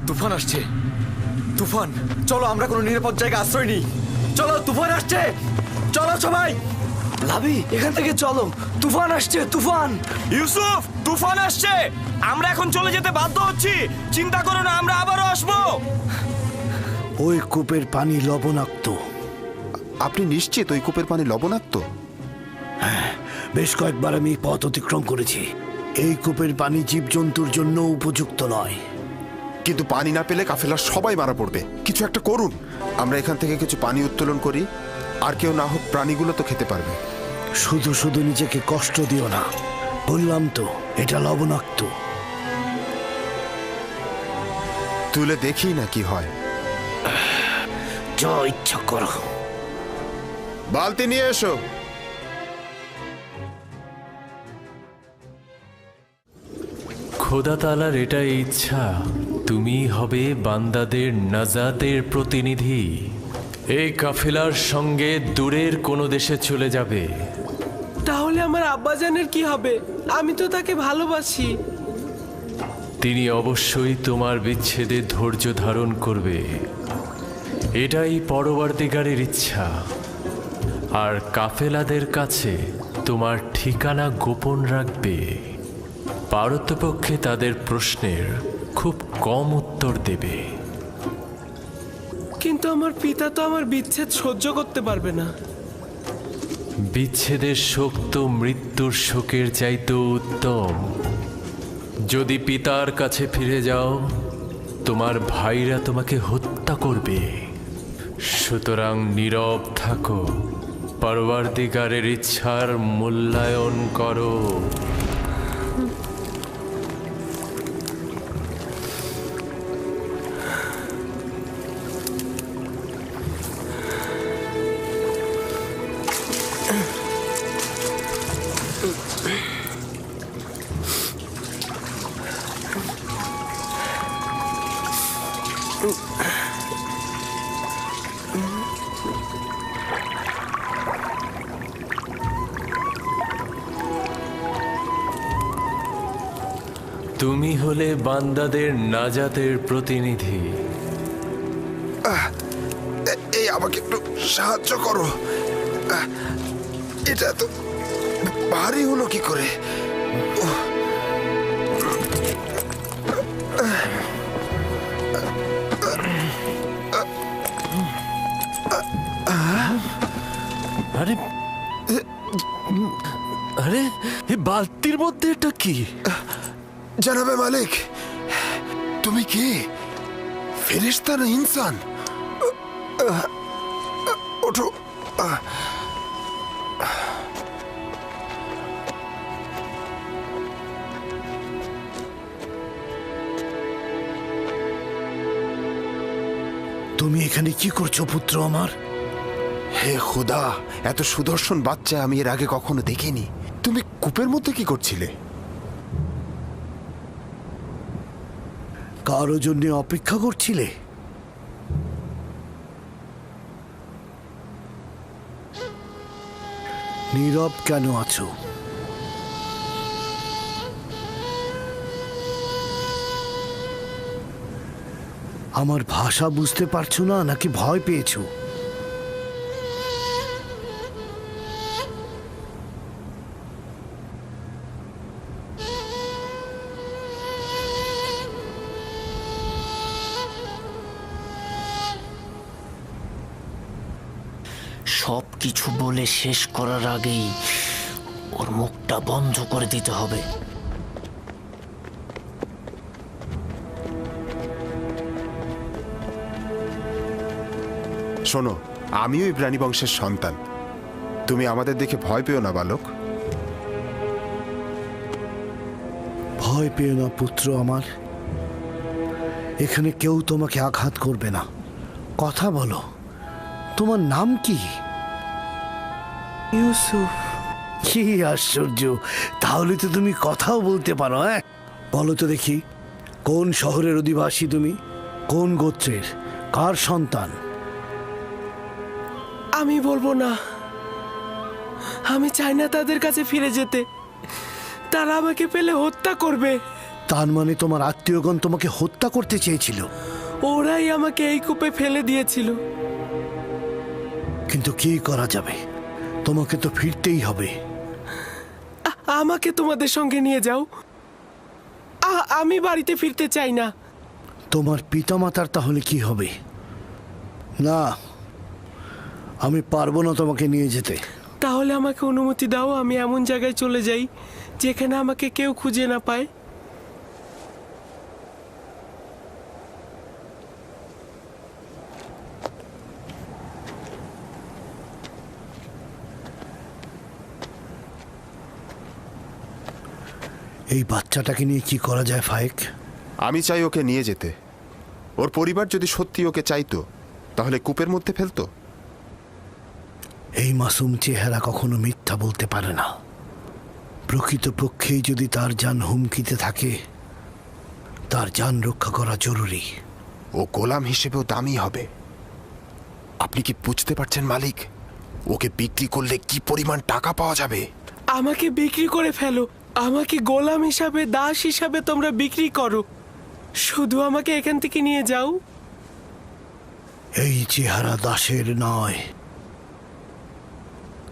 তুফান আসছে। তুফান, চলো আমরা কোনো নিরাপদ জায়গায় আশ্রয় নিই। চলো, তুফান আসছে, চলো সবাই। লাভি, এখান থেকে চলো, তুফান আসছে, তুফান। ইউসুফ, তুফান আসছে, আমরা এখন চলে যেতে বাধ্য হচ্ছি। চিন্তা করো না, আমরা আবারও আসবো। ওই কূপের পানি লবণাক্ত। আপনি নিশ্চিত ওই কূপের পানি লবণাক্ত? বেশ কয়েকবার আমি পথ অতিক্রম করেছি। এই কূপের পানি জীবজন্তুর জন্য উপযুক্ত নয়। কিন্তু পানি না পেলে কাফেলার সবাই মারা পড়বে। কিছু একটা করুন। আমরা এখান থেকে কিছু পানি উত্তোলন করি, আর কেউ না হোক প্রাণীগুলো তো খেতে পারবে। শুধু শুধু নিজেকে কষ্ট দিও না, বললাম তো এটা লবণাক্ত। তুলে দেখি না কি হয়। যা ইচ্ছা করো। বালতি নিয়ে এসো। খোদা তাআলার এটাই ইচ্ছা, তুমি হবে বান্দাদের নাজাতের প্রতিনিধি। এই কাফেলার সঙ্গে দূরের কোনো দেশে চলে যাবে। তাহলে আমার আব্বাজানের কি হবে? আমি তো তাকে ভালোবাসি। তিনি অবশ্যই তোমার বিচ্ছেদে ধৈর্য ধারণ করবে, এটাই পরবর্তীকারের ইচ্ছা। আর কাফেলাদের কাছে তোমার ঠিকানা গোপন রাখবে। পারতপক্ষে তাদের প্রশ্নের খুব কম উত্তর দেবে। কিন্তু আমার পিতা তো আমার বিচ্ছেদ সহ্য করতে পারবে না। বিচ্ছেদের শোক তো মৃত্যুর শোকের চাইতেও উত্তম। যদি পিতার কাছে ফিরে যাও, তোমার ভাইরা তোমাকে হত্যা করবে। সুতরাং নীরব থাকো, পরবর্তীকারের ইচ্ছার মূল্যায়ন করো। তুমি হলে বান্দাদের নাজাতের প্রতিনিধি। এই আমাকে একটু সাহায্য করো। এটা তো ভারী হলো কি করে? আরে আরে, এই বালতির মধ্যে এটা কি? জানাবে মালিক, তুমি কি ফেরেশতা না ইনসান? ওঠো। তুমি এখানে কি করছো পুত্র আমার? হে খোদা, এত সুদর্শন বাচ্চা আমি এর আগে কখনো দেখিনি। তুমি কূপের মধ্যে কি করছিলে? কারো জন্য অপেক্ষা করছিলে? নীরব কেন আছো? আমার ভাষা বুঝতে পারছো না নাকি ভয় পেয়েছো? সব কিছু বলে শেষ করার আগেই ওর মুখটা বন্ধ করে দিতে হবে। শোনো, আমিও ইব্রানী বংশের সন্তান। তুমি আমাদের দেখে ভয় পেও না বালক। ভয় পেও না পুত্র আমার, এখানে কেউ তোমাকে আঘাত করবে না। কথা বলো, তোমার নাম কি? ইউসুফ। কি আশ্চর্য, তাহলে তো তুমি কথাও বলতে পারো। হ্যাঁ, বলো তো দেখি, কোন শহরের অধিবাসী তুমি? কোন গোত্রের? কার সন্তান? আমি বলবো না। আমি চাই না তাদের কাছে ফিরে যেতে। তারা আমাকে পেলে হত্যা করবে। তার মানে তোমার আত্মীয়গণ তোমাকে হত্যা করতে চেয়েছিল, ওরাই আমাকে এই কূপে ফেলে দিয়েছিল। কিন্তু কি করা যাবে, তোমাকে তো ফিরতেই হবে। আমাকে তোমাদের সঙ্গে নিয়ে যাও। আমি বাড়িতে ফিরতে চাই না। তোমার পিতামাতার তাহলে কি হবে? না, আমি পারবো না তোমাকে নিয়ে যেতে। তাহলে আমাকে অনুমতি দাও, আমি এমন জায়গায় চলে যাই যেখানে আমাকে কেউ খুঁজে না পায়। এই বাচ্চাটাকে নিয়ে কি করা যায় ফায়েক? আমি চাই ওকে নিয়ে যেতে। ওর পরিবার যদি সত্যি ওকে চাইতো তাহলে কূপের মধ্যে ফেলতো। এই মাসুম চেহারা কখনো মিথ্যা বলতে পারে না। প্রকৃতপক্ষেই যদি তার জান হুমকিতে থাকে, তার জান রক্ষা করা জরুরি। ও গোলাম হিসেবেও দামি হবে। আপনি কি বুঝতে পারছেন মালিক? ওকে বিক্রি করলে কি পরিমাণ টাকা পাওয়া যাবে। আমাকে বিক্রি করে ফেলো, আমাকে গোলাম হিসাবে, দাস হিসাবে তোমরা বিক্রি করো, শুধু আমাকে এখান থেকে নিয়ে যাও। এই চেহারা দাসের নয়,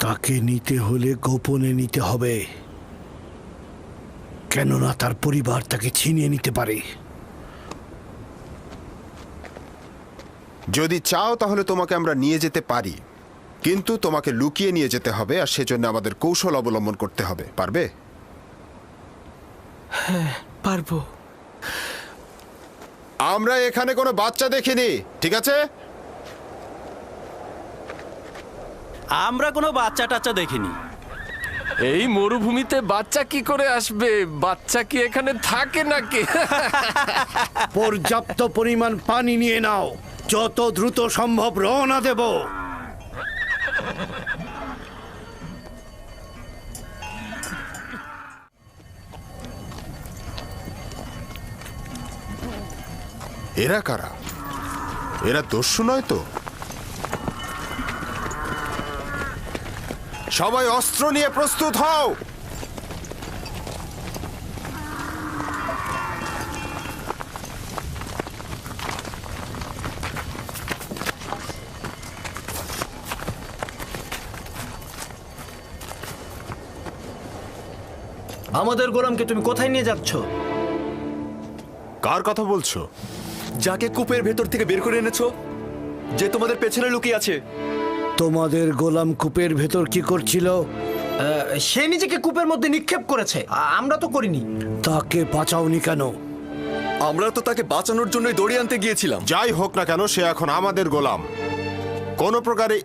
তাকে নিতে হলে গোপনে নিতে হবে, কেননা তার পরিবার তাকে ছিনিয়ে নিতে পারে। যদি চাও তাহলে তোমাকে আমরা নিয়ে যেতে পারি, কিন্তু তোমাকে লুকিয়ে নিয়ে যেতে হবে, আর সেজন্য আমাদের কৌশল অবলম্বন করতে হবে। পারবে? পারবো। আমরা এখানে কোনো বাচ্চা দেখিনি, ঠিক আছে? আমরা কোনো বাচ্চা টাচ্চা দেখিনি। এই মরুভূমিতে বাচ্চা কি করে আসবে? বাচ্চা কি এখানে থাকে নাকি? পর্যাপ্ত পরিমাণ পানি নিয়ে নাও, যত দ্রুত সম্ভব রওনা দেব। এরা কারা? এরা দস্যু নয় তো? সবাই অস্ত্র নিয়ে প্রস্তুত হও। আমাদের গোলামকে তুমি কোথায় নিয়ে যাচ্ছ? কার কথা বলছো? যাকে কূপের ভেতর থেকে বের করে এনেছো, যে তোমাদের পেছনে লুকিয়ে আছে। তোমাদের গোলাম কূপের ভেতর কি করছিল? সে নিজেকে কূপের মধ্যে নিক্ষেপ করেছে, আমরা তো করিনি। তাকে বাঁচাওনি কেন? আমরা তো তাকে বাঁচানোর জন্যই দড়ি আনতে গিয়েছিলাম। যাই হোক না কেন, সে এখন আমাদের গোলাম। কোনো প্রকারে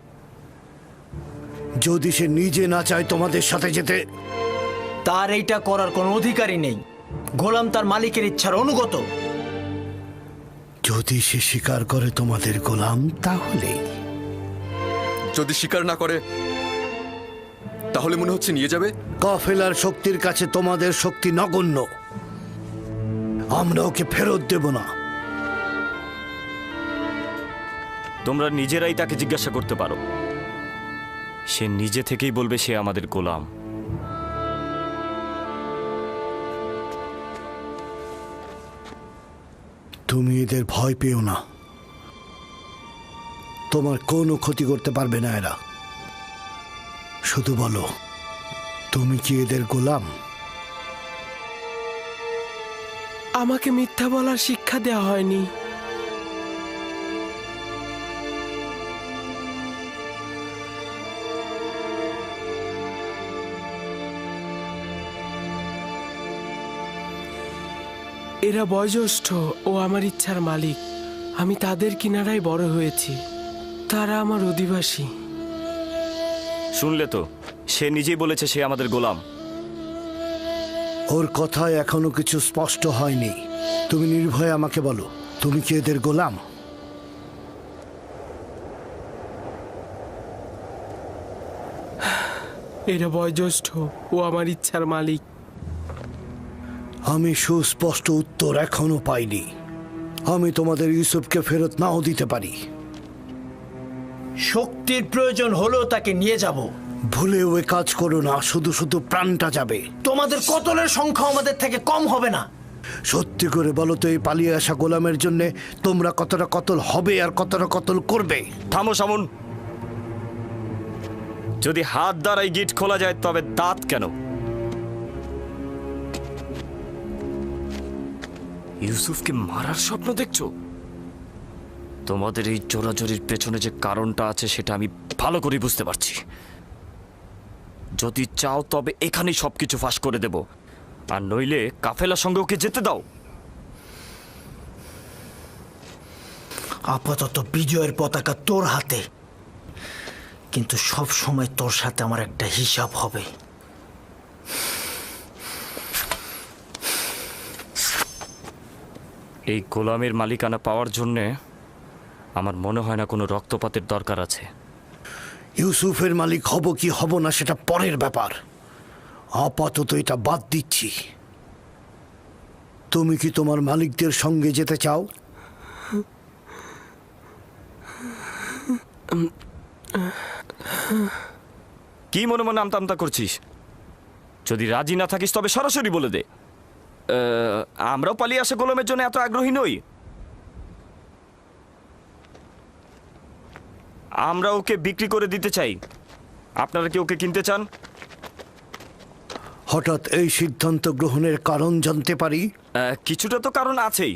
যদি সে নিজে না চায় তোমাদের সাথে যেতে, তার এইটা করার কোনো অধিকারই নেই। গোলাম তার মালিকের ইচ্ছার অনুগত। যদি সে স্বীকার করে তোমাদের গোলাম, তাহলে যদি স্বীকার না করে তাহলে মনে হচ্ছে নিয়ে যাবে। কাফেলার শক্তির কাছে তোমাদের শক্তি নগণ্য। আমরা ওকে ফেরত দেব না। তোমরা নিজেরাই তাকে জিজ্ঞাসা করতে পারো, সে নিজে থেকেই বলবে সে আমাদের গোলাম। তুমি এদের ভয় পেও না, তোমার কোনো ক্ষতি করতে পারবে না এরা। শুধু বলো, তুমি কি এদের গোলাম? আমাকে মিথ্যা বলার শিক্ষা দেওয়া হয়নি। এরা বয়োজ্যেষ্ঠ ও আমার ইচ্ছার মালিক। আমি তাদের কিনারায় বড় হয়েছি, তারা আমার অধিবাসী। শুনলে তো, সে নিজেই বলেছে সে আমাদের গোলাম। ওর কথায় এখনো কিছু স্পষ্ট হয়নি। তুমি নির্ভয়ে আমাকে বলো, তুমি কি এদের গোলাম? এরা বয়োজ্যেষ্ঠ ও আমার ইচ্ছার মালিক। আমি সুস্পষ্ট উত্তর এখনো পাইনি। আমি তোমাদের ইউসুফকে ফেরত নাও দিতে পারি। শক্তির প্রয়োজন হলেও তাকে নিয়ে যাব। ভুলেও এ কাজ করো না, শুধু শুধু প্রাণটা যাবে। তোমাদের কতলের সংখ্যা আমাদের থেকে কম হবে না। সত্যি করে বলো তো, এই পালিয়ে আসা গোলামের জন্য তোমরা কতটা কতল হবে আর কতটা কতল করবে? থামো সামুন। যদি হাত দ্বারাই গিট খোলা যায় তবে দাঁত কেন? ইউসুফকে মারার স্বপ্ন দেখছো? তোমাদের এই জোরাজোরির পেছনে যে কারণটা আছে সেটা আমি ভালো করে বুঝতে পারছি। যদি চাও তবে এখানেই সবকিছু ফাঁস করে দেব, আর নইলে কাফেলার সঙ্গে ওকে যেতে দাও। আপাতত বিজয়ের পতাকা তোর হাতে, কিন্তু সব সময় তোর সাথে আমার একটা হিসাব হবে। এই গোলামের মালিকানা পাওয়ার জন্যে আমার মনে হয় না কোনো রক্তপাতের দরকার আছে। ইউসুফের মালিক হব কি হব না সেটা পরের ব্যাপার, আপাতত এটা বাদ দিচ্ছি। তুমি কি তোমার মালিকদের সঙ্গে যেতে চাও? কি মনে মনে আমতা আমতা করছিস? যদি রাজি না থাকিস তবে সরাসরি বলে দে। আমরাও পালিয়ে আসা গোলামের জন্য এত আগ্রহী নই। আমরা ওকে বিক্রি করে দিতে চাই। আপনারা কি ওকে কিনতে চান? হঠাৎ এই সিদ্ধান্ত গ্রহণের কারণ জানতে পারি? কিছুটা তো কারণ আছেই।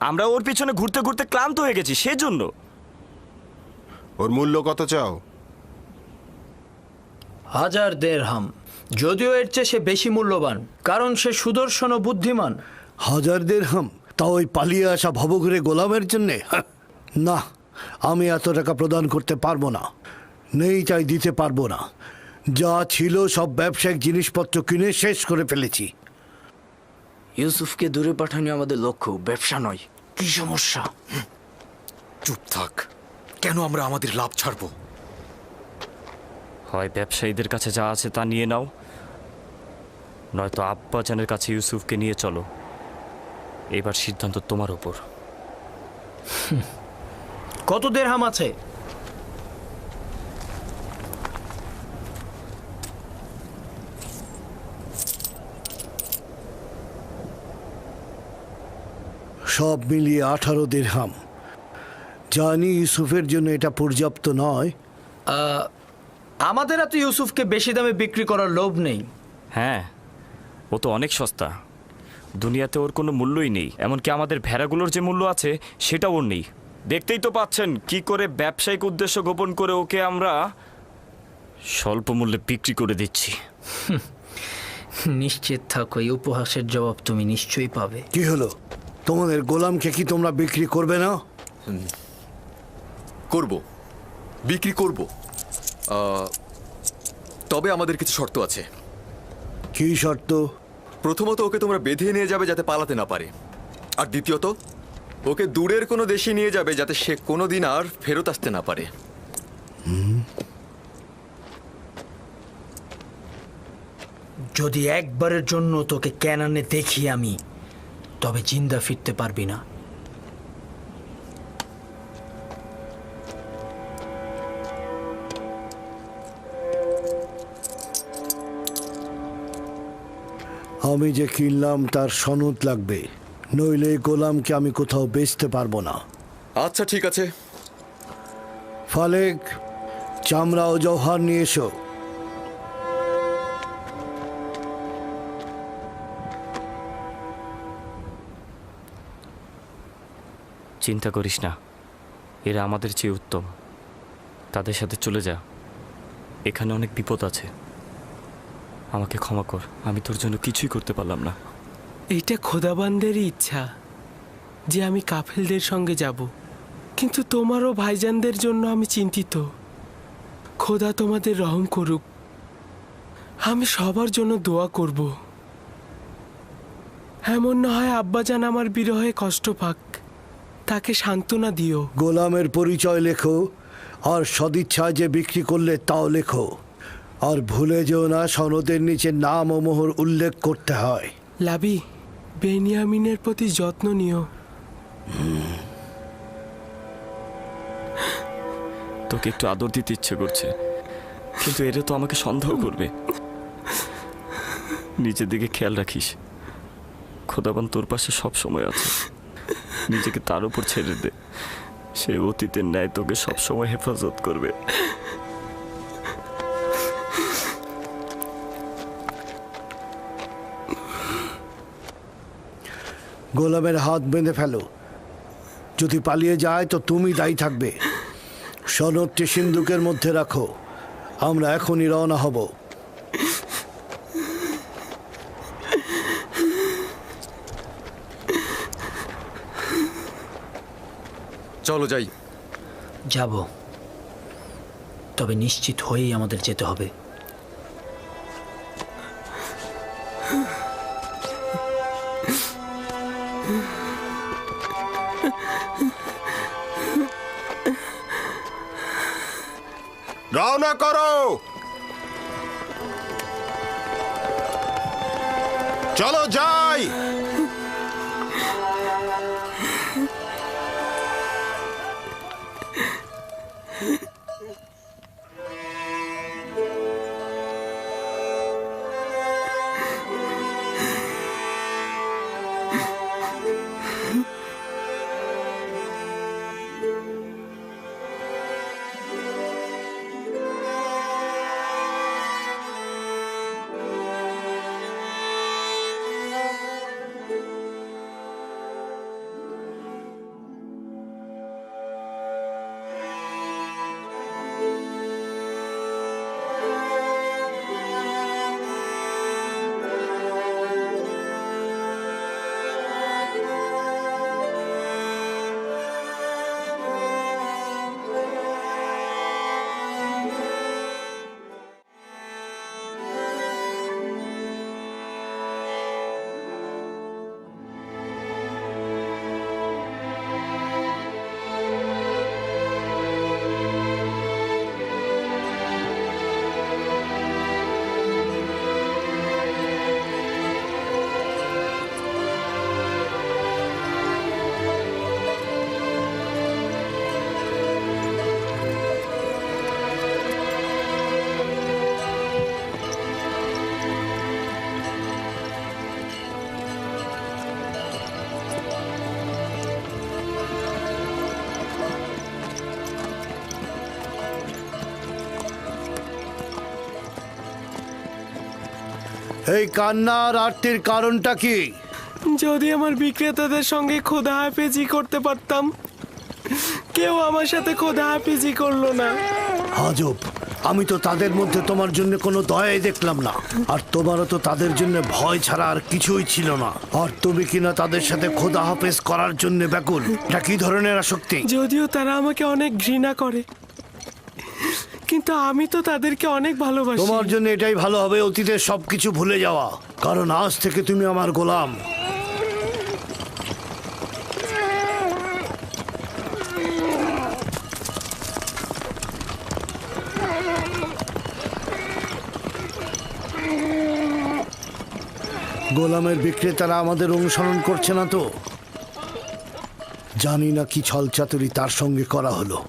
আমরা ওর পিছনে ঘুরতে ঘুরতে ক্লান্ত হয়ে গেছি, সেজন্য। ওর মূল্য কত চাও? 1000 দেরহাম। যদিও এর চেয়ে সে বেশি মূল্যবান, কারণ সে সুদর্শন ও বুদ্ধিমান। 1000 দিরহাম? তা ওই পালিয়ে আসা ভবঘুরে গোলামের জন্যে? না, আমি এত টাকা প্রদান করতে পারবো না। নেই তাই দিতে পারবো না। যা ছিল সব ব্যবসায়িক জিনিসপত্র কিনে শেষ করে ফেলেছি। ইউসুফকে দূরে পাঠানো আমাদের লক্ষ্য, ব্যবসা নয়। কি সমস্যা? চুপ থাক। কেন আমরা আমাদের লাভ ছাড়বো? হয় ব্যবসায়ীদের কাছে যা আছে তা নিয়ে নাও, নয়তো আব্বাজানের কাছে ইউসুফকে নিয়ে চলো। এবার সিদ্ধান্ত তোমার ওপর। কত দেরহাম আছে? সব মিলিয়ে 18 দিরহাম। জানি ইউসুফের জন্য এটা পর্যাপ্ত নয়। আমাদের এত ইউসুফকে বেশি দামে বিক্রি করার লোভ নেই। হ্যাঁ, ও তো অনেক সস্তা। দুনিয়াতে ওর কোনো মূল্যই নেই। এমনকি আমাদের ভেড়াগুলোর যে মূল্য আছে সেটাও ওর নেই। দেখতেই তো পাচ্ছেন কি করে ব্যবসায়িক উদ্দেশ্য গোপন করে ওকে আমরা স্বল্প মূল্যে বিক্রি করে দিচ্ছি। নিশ্চিত থাকো, এই উপহাসের জবাব তুমি নিশ্চয়ই পাবে। কি হলো, তোমাদের গোলামকে কি তোমরা বিক্রি করবে না? করব, বিক্রি করব। তবে আমাদের কিছু শর্ত আছে। কি শর্ত? প্রথমত, ওকে তোমরা বেঁধে নিয়ে যাবে যাতে পালাতে না পারে। আর দ্বিতীয়ত, ওকে দূরের কোনো দেশে নিয়ে যাবে যাতে সে কোনোদিন আর ফেরত আসতে না পারে। যদি একবারের জন্য তোকে ক্যানানে দেখি আমি, তবে জিন্দা ফিরতে পারবি না। আমি যে কিনলাম তার সনদ লাগবে, নইলে এই গোলামকে আমি কোথাও বেচতে পারবো না। আচ্ছা, ঠিক আছে। ফালেক, চামড়া ও জওহার নিয়ে এসো। চিন্তা করিস না, এরা আমাদের চেয়ে উত্তম। তাদের সাথে চলে যা। এখানে অনেক বিপদ আছে। আমাকে ক্ষমা কর, আমি তোর জন্য কিছুই করতে পারলাম না। এইটা খোদাবান্দেরই ইচ্ছা যে আমি কাফেলদের সঙ্গে যাব, কিন্তু তোমারও ভাইজানদের জন্য আমি চিন্তিত। খোদা তোমাদের রহম করুক। আমি সবার জন্য দোয়া করব। এমন না হয় আব্বাজান আমার বিরহে কষ্ট পাক, তাকে সান্ত্বনা দিও। গোলামের পরিচয় লেখো, আর সদিচ্ছায় যে বিক্রি করলে তাও লেখো। আর ভুলে যেও না, সনদের নিচে নাম ও মোহর উল্লেখ করতে হয়। লাবি, বেনিয়ামিনের প্রতি যত্ন নিও। তোকে একটু আদর দিতে ইচ্ছে করছে, কিন্তু এরা তো আমাকে সন্দেহ করবে। নিজের দিকে খেয়াল রাখিস। খোদাবান তোর পাশে সব সময় আছে, নিজেকে তার উপর ছেড়ে দে। সে অতীতের ন্যায় তোকে সবসময় হেফাজত করবে। গোলামের হাত বেঁধে ফেলো, যদি পালিয়ে যায় তো তুমি দায়ী থাকবে। সনদটি সিন্ধুকের মধ্যে রাখো, আমরা এখনই রওনা হব। চলো যাই। যাব, তবে নিশ্চিত হয়েই আমাদের যেতে হবে। রওনা করো, চলো যাই। এই কান্নার আরতির কারণটা কি? যদি আমার বিক্রেতাদের সঙ্গে খোদা হাফেজি করতে পারতাম, কেউ আমার সাথে খোদা হাফেজি করলো না। আজব, আমি তো তাদের মধ্যে তোমার জন্য কোনো দয়াই দেখলাম না, আর তোমারও তো তাদের জন্য ভয় ছাড়া আর কিছুই ছিল না। আর তুমি কিনা তাদের সাথে খোদা হাফেজ করার জন্য ব্যাকুল। এটা কি ধরনের আসক্তি? যদিও তারা আমাকে অনেক ঘৃণা করে, কিন্তু আমি তো তাদেরকে অনেক ভালোবাসি। তোমার জন্য এটাই ভালো হবে অতীতের সবকিছু ভুলে যাওয়া, কারণ আজ থেকে তুমি আমার গোলাম। গোলামের বিক্রেতারা আমাদের অনুসরণ করছে না তো? জানি না কি ছলচাতুরি তার সঙ্গে করা হলো।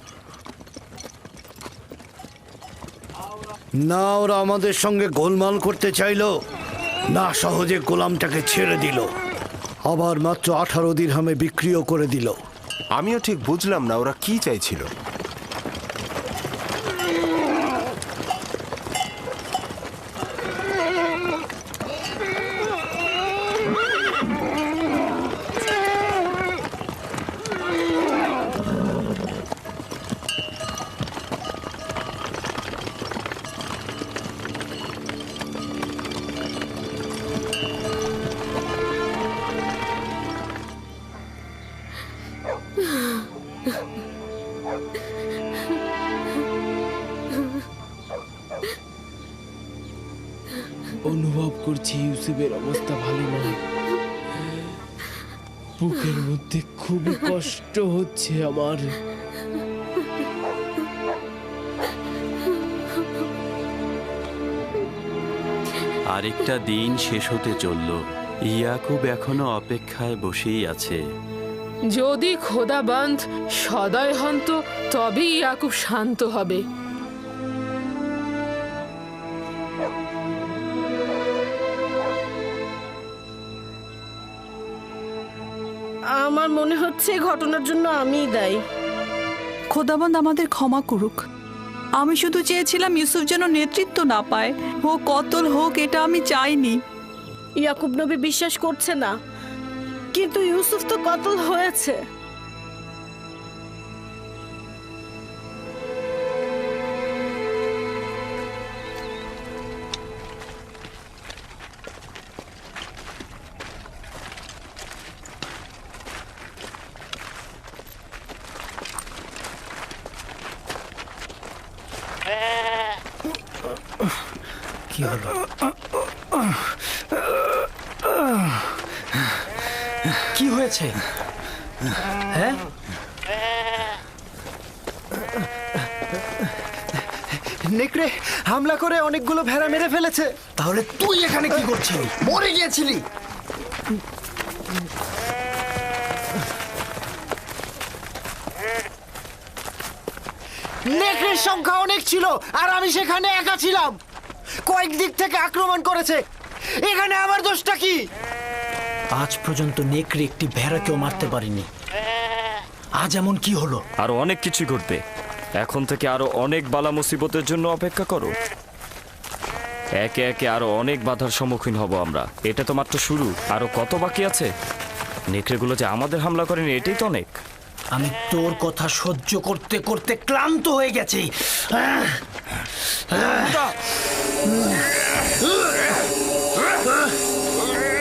না ওরা আমাদের সঙ্গে গোলমাল করতে চাইলো, না সহজে গোলামটাকে ছেড়ে দিল, আবার মাত্র 18 দিরহামে বিক্রিও করে দিল। আমিও ঠিক বুঝলাম না ওরা কি চাইছিল। অনুভব করছি ইউসুফের অবস্থা ভালো নয়। বুকের মধ্যে খুবই কষ্ট হচ্ছে আমার। আরেকটা দিন শেষ হতে চলল। ইয়াকুব এখনো অপেক্ষায় বসেই আছে। যদি খোদাবন্ধ সদয় হন তো তবেই ইয়াকুব শান্ত হবে। মনে হচ্ছে এই ঘটনার জন্য আমিই দায়ী। খোদাবন্দ আমাদের ক্ষমা করুক। আমি শুধু চেয়েছিলাম ইউসুফ যেন নেতৃত্ব না পায়, ও কতল হোক এটা আমি চাইনি। ইয়াকুব নবী বিশ্বাস করছে না, কিন্তু ইউসুফ তো কতল হয়েছে। কি হলো? কি হয়েছে? হ্যাঁ, নেকড়ে হামলা করে অনেকগুলো ভেড়া মেরে ফেলেছে। তাহলে তুই এখানে কি করছিলি? মরে গিয়েছিলি। নেকড়ের সংখ্যা অনেক ছিল আর আমি সেখানে একা ছিলাম। কয়েক দিক থেকে আক্রমণ করেছে, এখানে আমার দোষটা কি? আজ পর্যন্ত নেকড়ে একটি ভেড়াকেও মারতে পারিনি, আজ এমন কি হলো? আরো অনেক কিছু ঘটবে। এখন থেকে আরো অনেক বালা মুসিবতের জন্য অপেক্ষা করো। একে একে আরো অনেক বাধার সম্মুখীন হব আমরা। এটা তো মাত্র শুরু, আরো কত বাকি আছে। নেকড়েগুলো যে আমাদের হামলা করেনি এটাই তো অনেক। আমি তোর কথা সহ্য করতে করতে ক্লান্ত হয়ে গেছি।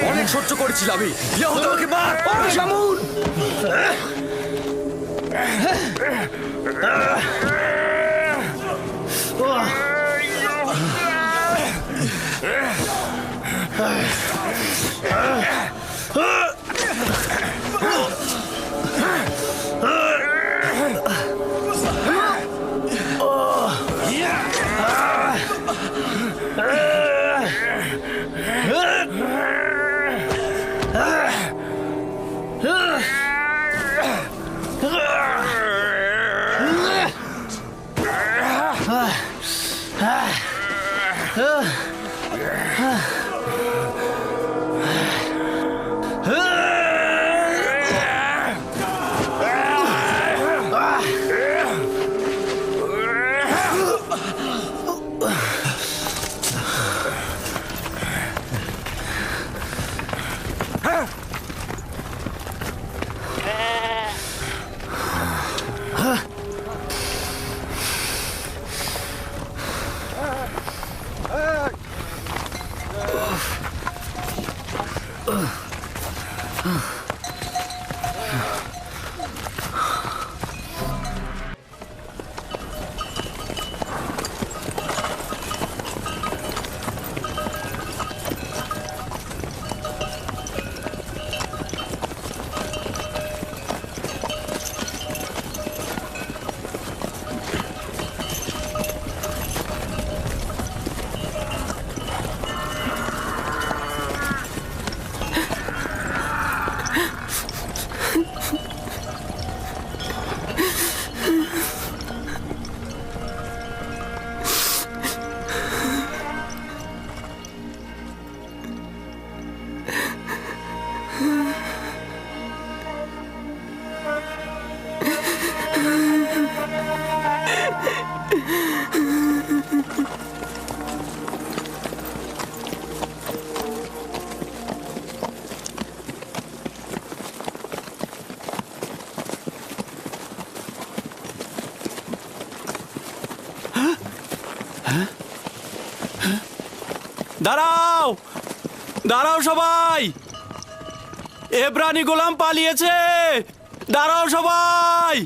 অনেক সহ্য করেছিল আমি। ইয়াহুদা ওকে মার। শামুন! দাঁড়াও, দাঁড়াও সবাই, এব্রানি গোলাম পালিয়েছে। দাঁড়াও সবাই।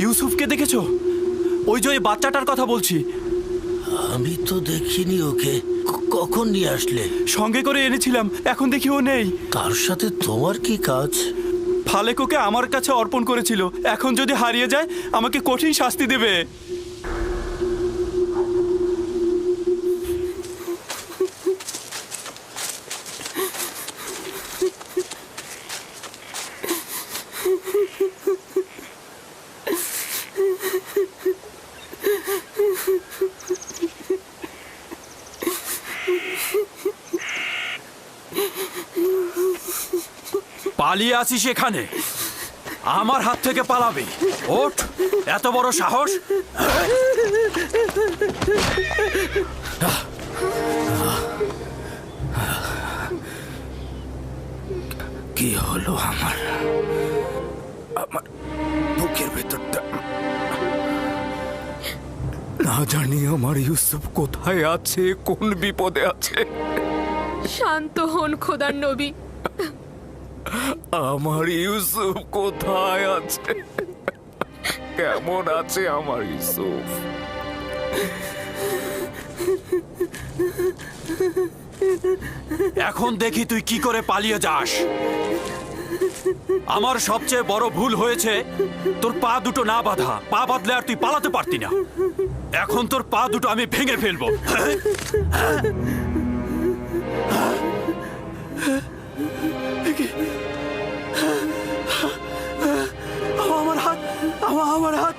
ইউসুফকে দেখেছো? ওই যে ওই বাচ্চাটার কথা বলছি। আমি তো দেখিনি ওকে। কখন নিয়ে আসলে? সঙ্গে করে এনেছিলাম, এখন দেখি ও নেই। তার সাথে তোমার কি কাজ? ফালেক ওকে আমার কাছে অর্পণ করেছিল, এখন যদি হারিয়ে যায় আমাকে কঠিন শাস্তি দেবে। পালিয়ে আছিস এখানে, আমার হাত থেকে পালাবি? ওঠ, এত বড় সাহস! কি হলো আমার? আমার বুকের ভেতরটা না জানি আমার ইউসুফ কোথায় আছে, কোন বিপদে আছে। শান্ত হন খোদার নবী। আমার ইউসুফ কোথায় আছে, কেমন আছে আমার ইউসুফ? এখন দেখি তুই কি করে পালিয়ে যাস। আমার সবচেয়ে বড় ভুল হয়েছে তোর পা দুটো না বাঁধা। পা বাঁধলে আর তুই পালাতে পারতি না। এখন তোর পা দুটো আমি ভেঙে ফেলবো। আমার হাত, আমার হাত।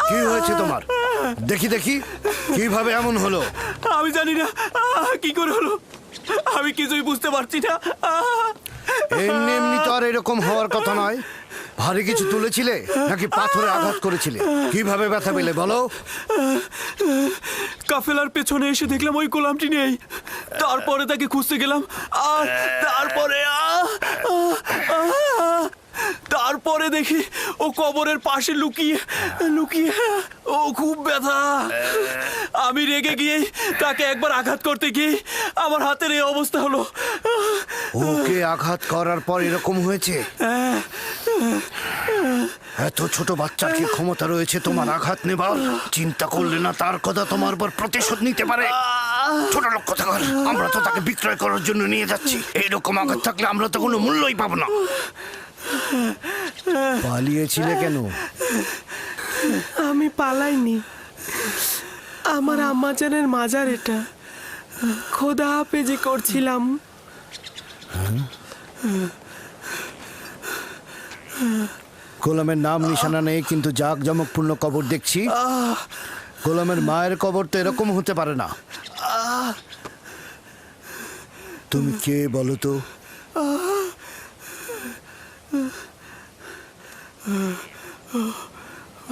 কি হয়েছে তোমার? দেখি দেখি কিভাবে এমন হলো। আমি জানি না কি করে হলো, আমি কিছুই বুঝতে পারছি না। এমনি এমনি তো আর এরকম হওয়ার কথা নয়। ভারী কিছু তুলেছিলে নাকি পাথরে আঘাত করেছিলে? কিভাবে ব্যথা পেলে বলো? কাফেলার পেছনে এসে দেখলাম ওই গোলামটি নেই, তারপরে তাকে খুঁজতে গেলাম, আর তারপরে দেখি ও কবরের পাশে লুকিয়ে লুকিয়ে। ও খুব ব্যথা। আমি রেগে গিয়ে তাকে একবার আঘাত করতে গিয়ে আমার হাতের এই অবস্থা হলো। ওকে আঘাত করার পর এরকম হয়েছে? এত ছোট বাচ্চার কি ক্ষমতা রয়েছে তোমার আঘাত নেবার? চিন্তা করলে না তার কথা তোমার উপর প্রতিশোধ নিতে পারে? ছোট লোক কথা বল। আমরা তো তাকে বিক্রয় করার জন্য নিয়ে যাচ্ছি। এইরকম আঘাত থাকলে আমরা তো কোনো মূল্যই পাবো না। পালিয়েছিলে কেন? আমি পালাইনি, আমার আম্মাজানের মাজার এটা, খোদা হাফেজি করছিলাম। গোলামের নাম নিশানা নেই, কিন্তু জাঁকজমকপূর্ণ কবর দেখছি। গোলামের মায়ের কবর তো এরকম হতে পারে না। তুমি কে বলো তো?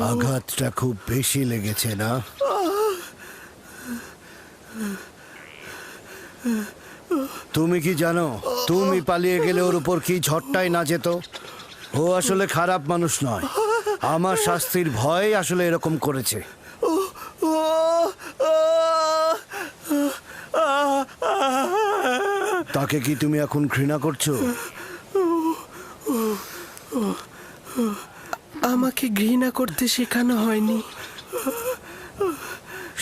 আঘাতটা খুব বেশি লেগেছে না? তুমি কি জানো তুমি পালিয়ে গেলে ওর উপর কি ঝড়টাই না যেত? ও আসলে খারাপ মানুষ নয়, আমার শাস্তির ভয় আসলে এরকম করেছে। তাকে কি তুমি এখন ঘৃণা করছো? আমাকে ঘৃণা করতে শেখানো হয়নি।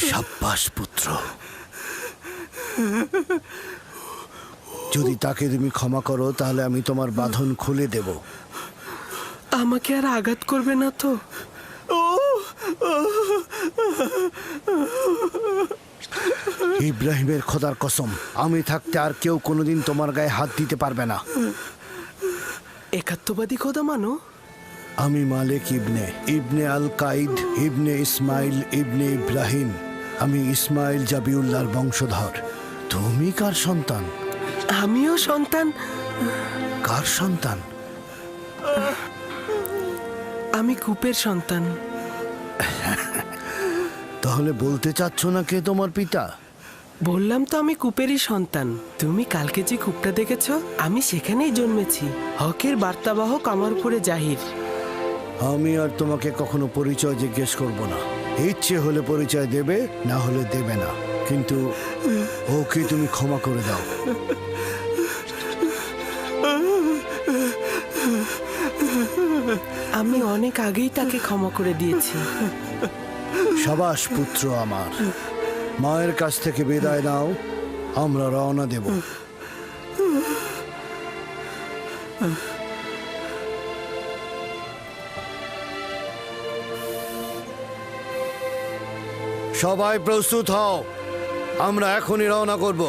সাব্বাস পুত্র। যদি তাকে তুমি ক্ষমা করো তাহলে আমি তোমার বাঁধন খুলে দেব। আমাকে আর আঘাত করবে না তো? ইব্রাহিমের খোদার কসম, আমি থাকতে আর কেউ কোনোদিন তোমার গায়ে হাত দিতে পারবে না। একাত্মবাদী খোদা মানো? আমি মালিক ইবনে ইবনে আল কাইদ ইবনে ইসমাইল ইবনে ইব্রাহিম। আমি ইসমাইল জাবিউল্লাহর বংশধর। তুমি কার সন্তান? আমিও সন্তান। কার সন্তান? আমি কূপের সন্তান। তাহলে বলতে চাচ্ছ না কে তোমার পিতা? বললাম তো আমি কূপেরই সন্তান। তুমি কালকে যে কূপটা দেখেছো, আমি সেখানেই জন্মেছি। হকের বার্তাবাহক আমার উপরে জাহির। আমি আর তোমাকে কখনো পরিচয় জিজ্ঞেস করব না। ইচ্ছে হলে পরিচয় দেবে, না হলে দেবে না, কিন্তু ওকে তুমি ক্ষমা করে দাও। আমি অনেক আগেই তাকে ক্ষমা করে দিয়েছি। সাবাস পুত্র আমার, মায়ের কাছ থেকে বিদায় নাও, আমরা রওনা দেব। সবাই প্রস্তুত হও, আমরা এখনই রওনা করব।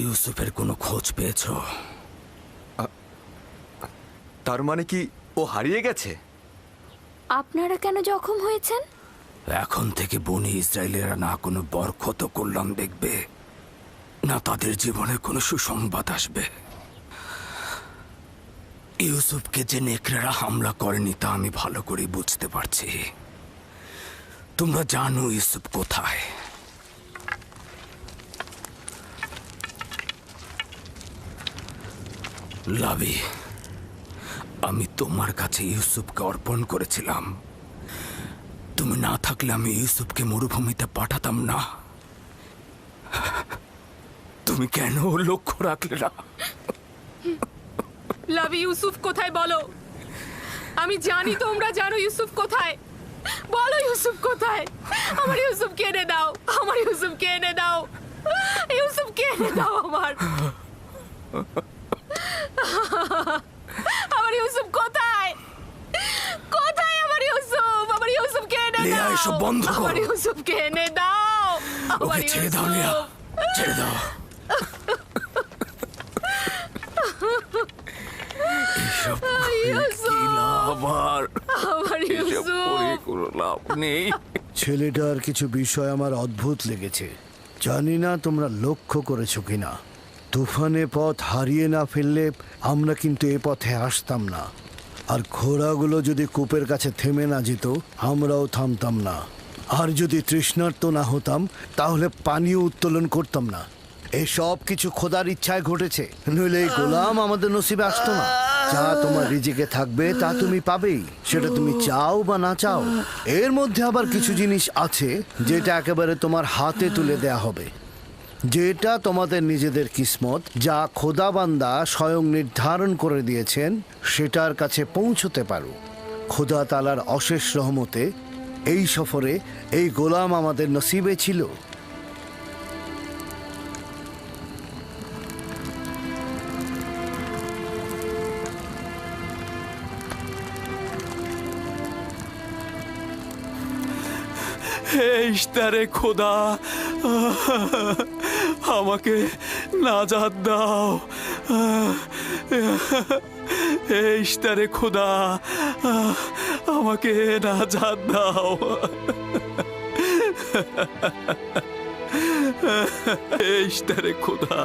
ইউসুফের কোনো খোঁজ পেয়েছো? তার মানে কি ও হারিয়ে গেছে? আপনারা কেন জখম হয়েছেন? এখন থেকে বনি ইসরায়েলেরা না কোনো বরকত কল্যাণ দেখবে, না তাদের জীবনে কোনো সুসংবাদ আসবে। ইউসুফকে যে নেকড়েরা হামলা করেনি তা আমি ভালো করে বুঝতে পারছি। তোমরা জানো ইউসুফ কোথায়। লাবি, আমি তোমার কাছে ইউসুফকে অর্পণ করেছিলাম। তুমি না থাকলে আমি ইউসুফকে মরুভূমিতে পাঠাতাম না। তুমি কেন লক্ষ্য রাখলে না? লাভি, ইউসুফ কোথায় বলো? আমি জানি তোমরা জানো ইউসুফ কোথায়। বলো ইউসুফ কোথায়? আমার ইউসুফকে এনে দাও, আমার ইউসুফকে এনে দাও, ইউসুফকে এনে দাও আমার। আমার ইউসুফ কোথায়? কোথায় আমার ইউসুফ? আমার ইউসুফকে এনে দাও। এসব বন্ধ করো। আমার ইউসুফকে এনে দাও। ওকে ছেড়ে দাও লিয়া, ছেড়ে দাও। ছেলেটার কিছু বিষয় আমার অদ্ভুত লেগেছে, জানি না তোমরা লক্ষ্য করেছো কিনা। তুফানে পথ হারিয়ে না ফেললে আমরা কিন্তু এ পথে আসতাম না, আর ঘোড়াগুলো যদি কূপের কাছে থেমে না যেত আমরাও থামতাম না, আর যদি তৃষ্ণার্ত না হতাম তাহলে পানীয় উত্তোলন করতাম না। এসব কিছু খোদার ইচ্ছায় ঘটেছে, নইলে এই গোলাম আমাদের নসিবে আসতো না। যা তোমার রিজিকে থাকবে তা তুমি পাবেই, সেটা তুমি চাও বা না চাও। এর মধ্যে আবার কিছু জিনিস আছে যেটা একেবারে তোমার হাতে তুলে দেয়া হবে, যেটা তোমাদের নিজেদের কিসমত, যা খোদাবান্দা স্বয়ং নির্ধারণ করে দিয়েছেন সেটার কাছে পৌঁছতে পারো। খোদা তাআলার অশেষ রহমতে এই সফরে এই গোলাম আমাদের নসিবে ছিল। হে ইশতারে খোদা, আমাকে নাজাত দাও। হে ইশতারে খোদা, আমাকে নাজাত দাও। হে ইশতারে খোদা,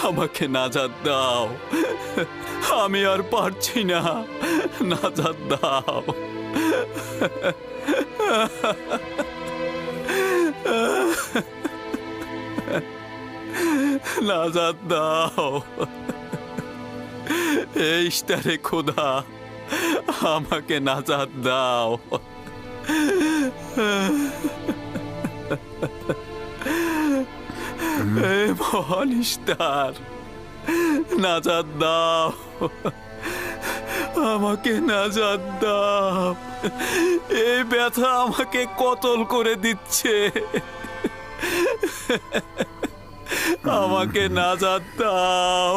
আমাকে নাজাত দাও। আমি আর পারছি না, নাজাত দাও। নাজাত দাও। এই ইশতারে খোদা, আমাকে নাজাত দাও। হে মহান ইশতার, নাজাত দাও, আমাকে নাজাত দাও। এই ব্যথা আমাকে কতল করে দিচ্ছে, আমাকে নাজাত দাও।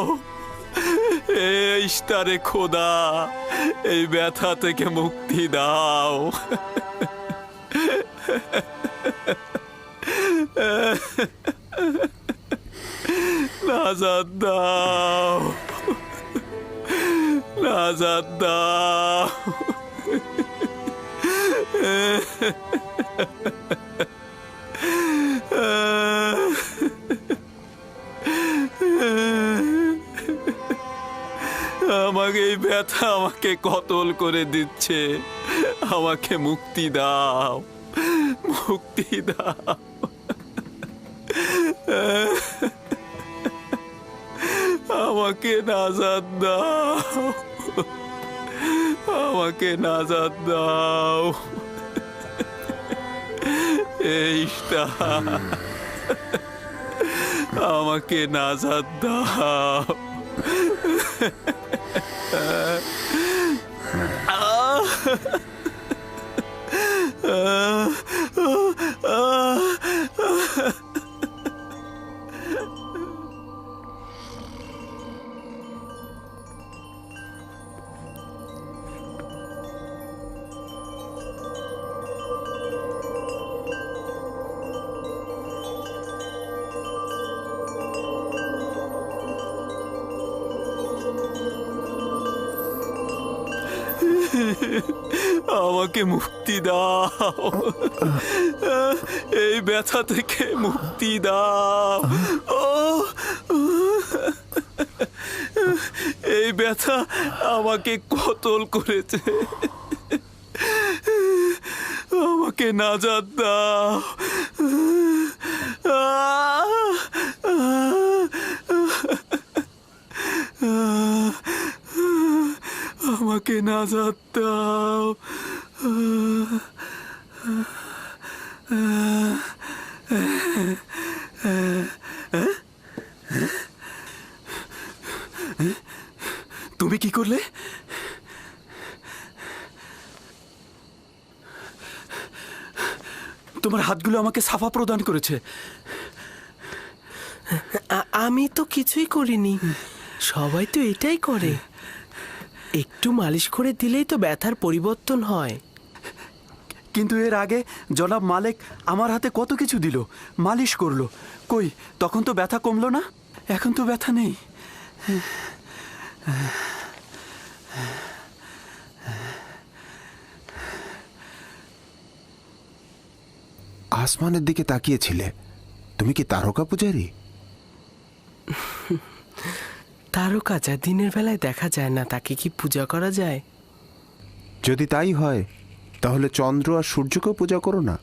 ইশতারে খোদা, এই ব্যথা থেকে মুক্তি দাও। নাজাত দাও, নাজাত দাও। আমাকে এই ব্যথা আমাকে কতল করে দিচ্ছে, আমাকে মুক্তি দাও, মুক্তি দাও। আমাকে নাজাত দাও, আমাকে নাজাত দাও। এইটা আমাকে নাজাত দাও। আমাকে মুক্তি দাও, এই ব্যথা থেকে মুক্তি দাও। ও এই ব্যথা আমাকে কতল করেছে, আমাকে নাজাত দাও। আমাকে নাজাত দাও। তুমি কি করলে? তোমার হাতগুলো আমাকে সাফা প্রদান করেছে। আমি তো কিছুই করিনি, সবাই তো এটাই করে। একটু মালিশ করে দিলেই তো ব্যথার পরিবর্তন হয়। কিন্তু এর আগে জনাব মালিক আমার হাতে কত কিছু দিল, মালিশ করলো। কই, তখন তো ব্যথা কমলো না? এখন তো ব্যথা নেই। আসমানের দিকে তাকিয়েছিলে, তুমি কি তারকা পূজারী? তারকা যা দিনের বেলায় দেখা যায় না, তাকে কি পূজা করা যায়? যদি তাই হয় তাহলে চন্দ্র আর সূর্যকেও পূজা করো না,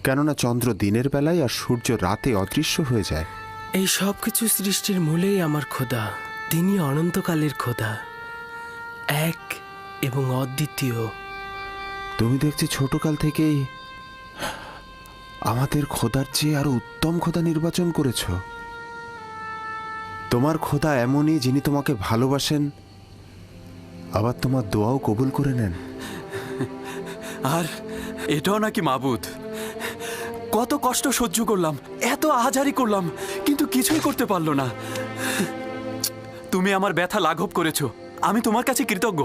কেননা চন্দ্র দিনের বেলায় আর সূর্য রাতে অদৃশ্য হয়ে যায়। এই সব কিছু সৃষ্টির মূলেই আমার খোদা, তিনি অনন্তকালের খোদা, এক এবং অদ্বিতীয়। তুমি দেখছি ছোটকাল থেকেই আমাদের খোদার চেয়ে আরো উত্তম খোদা নির্বাচন করেছ। তোমার খোদা এমনই, যিনি তোমাকে ভালোবাসেন, আবার তোমার দোয়াও কবুল করে নেন। আর এটাও নাকি মাবুদ? কত কষ্ট সহ্য করলাম, এত আহাজারি করলাম, কিন্তু কিছুই করতে পারলো না। তুমি আমার ব্যথা লাঘব করেছো, আমি তোমার কাছে কৃতজ্ঞ।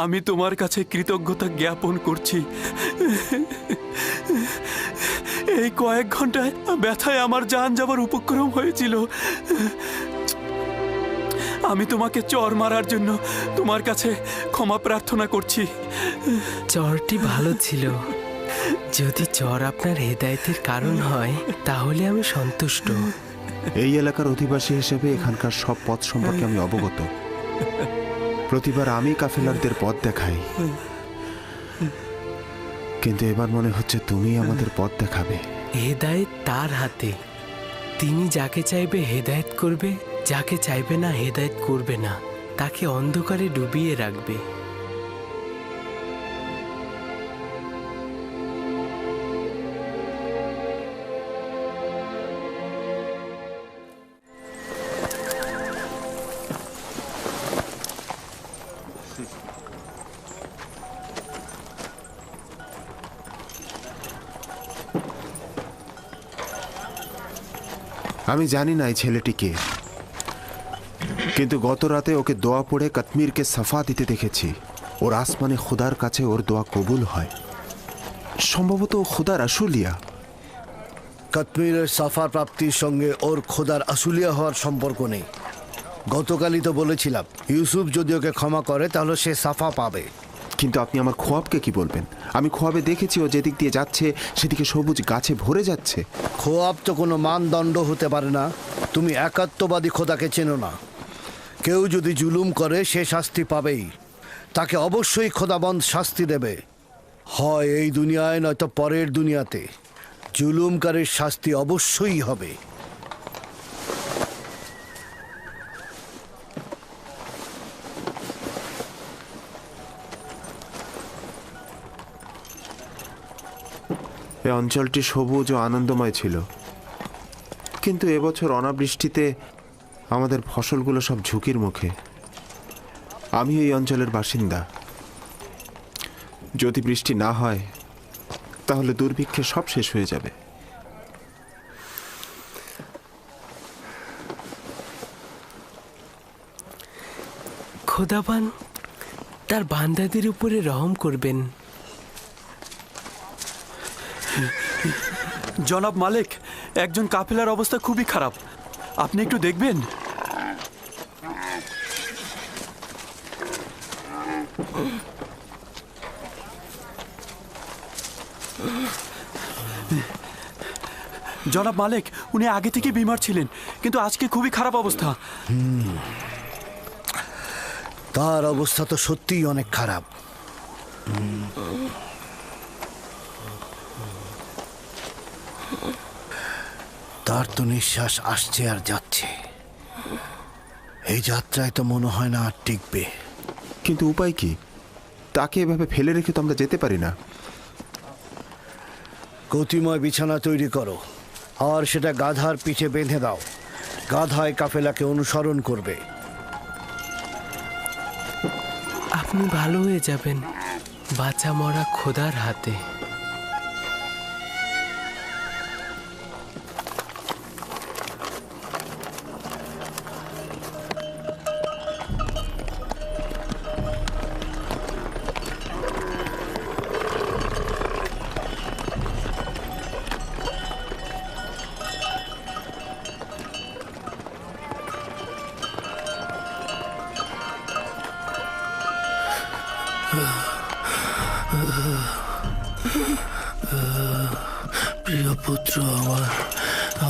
আমি তোমার কাছে কৃতজ্ঞতা জ্ঞাপন করছি। এই কয়েক ঘন্টায় ব্যথায় আমার জান যাবার উপক্রম হয়েছিল। আমি তোমাকে চর মারার জন্য তোমার কাছে ক্ষমা প্রার্থনা করছি। চরটি ভালো ছিল, যদি চর আপনার হেদায়েতের কারণ হয় তাহলে আমি সন্তুষ্ট। এই এলাকার অধিবাসী হিসেবে এখানকার সব পথ সম্পর্কে আমি অবগত। প্রতিবার আমি কাফেলারদের পথ দেখাই, কিন্তু এবার মনে হচ্ছে তুমি আমাদের পথ দেখাবে। হেদায়েত তার হাতে, তিনি যাকে চাইবে হেদায়েত করবে, যাকে চাইবে না হেদায়েত করবে না, তাকে অন্ধকারে ডুবিয়ে রাখবে। আমি জানি না এই ছেলেটি কে, কিন্তু গত রাতে ওকে দোয়া পড়ে কাশ্মীরকে সাফা দিতে দেখেছি। ওর আসমানে খুদার কাছে ওর দোয়া কবুল হয়। সম্ভবত ও খুদার আশুলিয়া। কাশ্মীরের সাফা প্রাপ্তির সঙ্গে ওর খোদার আশুলিয়া হওয়ার সম্পর্ক নেই। গতকালই তো বলেছিলাম ইউসুফ যদি ওকে ক্ষমা করে তাহলে সে সাফা পাবে। কিন্তু আপনি আমার খোয়াবকে কি বলবেন? আমি খোয়াবে দেখেছি ও যেদিক দিয়ে যাচ্ছে সেদিকে সবুজ গাছে ভরে যাচ্ছে। খোয়াব তো কোনো মানদণ্ড হতে পারে না। তুমি একাত্মবাদী খোদাকে চেনো না। কেউ যদি জুলুম করে সে শাস্তি পাবেই। তাকে অবশ্যই খোদাবন্ধ শাস্তি দেবে, হয় এই দুনিয়ায় নয়তো পরের দুনিয়াতে। জুলুমকারীর শাস্তি অবশ্যই হবে। এই অঞ্চলটি সবুজ ও আনন্দময় ছিল, কিন্তু এবছর অনাবৃষ্টিতে আমাদের ফসলগুলো সব ঝুঁকির মুখে। আমি এই অঞ্চলের বাসিন্দা। যদি বৃষ্টি না হয় তাহলে দুর্ভিক্ষে সব শেষ হয়ে যাবে। খোদাবান তার বান্দাদের উপরে রহম করবেন। জনাব মালিক, একজন কাফেলার অবস্থা খুবই খারাপ, আপনি একটু দেখবেন। জনাব মালিক, উনি আগে থেকে বিমার ছিলেন, কিন্তু আজকে খুবই খারাপ অবস্থা। তার অবস্থা তো সত্যিই অনেক খারাপ। তার তো নিঃশ্বাস আসছে আর যাচ্ছে। এই যাত্রায় তো মনে হয় না আর টিকবে। কিন্তু উপায় কি? তাকে এভাবে ফেলে রেখে তো আমরা যেতে পারি না। গতিময় বিছানা তৈরি করো আর সেটা গাধার পিঠে বেঁধে দাও। গাধায় কাফেলাকে অনুসরণ করবে। আপনি ভালো হয়ে যাবেন, বাঁচা মরা খোদার হাতে। প্রিয় পুত্র আমার,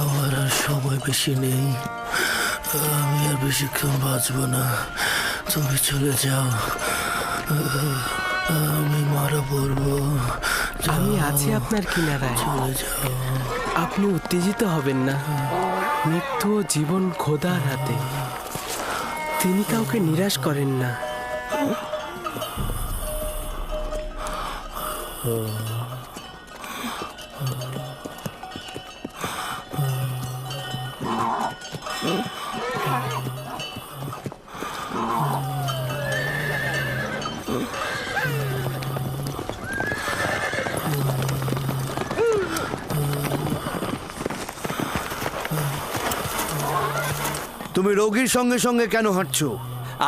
আমার আর সময় বেশি নেই। আমি আর বেশিক্ষণ বাঁচব না। তুমি চলে যাও, আমি মারা পড়বো। আমি আছি আপনার কিনারায়, চলে যাও। আপনি উত্তেজিত হবেন না। মৃত্যু ও জীবন খোদার হাতে, তিনি কাউকে নিরাশ করেন না। তুমি রোগীর সঙ্গে সঙ্গে কেন হাঁটছো?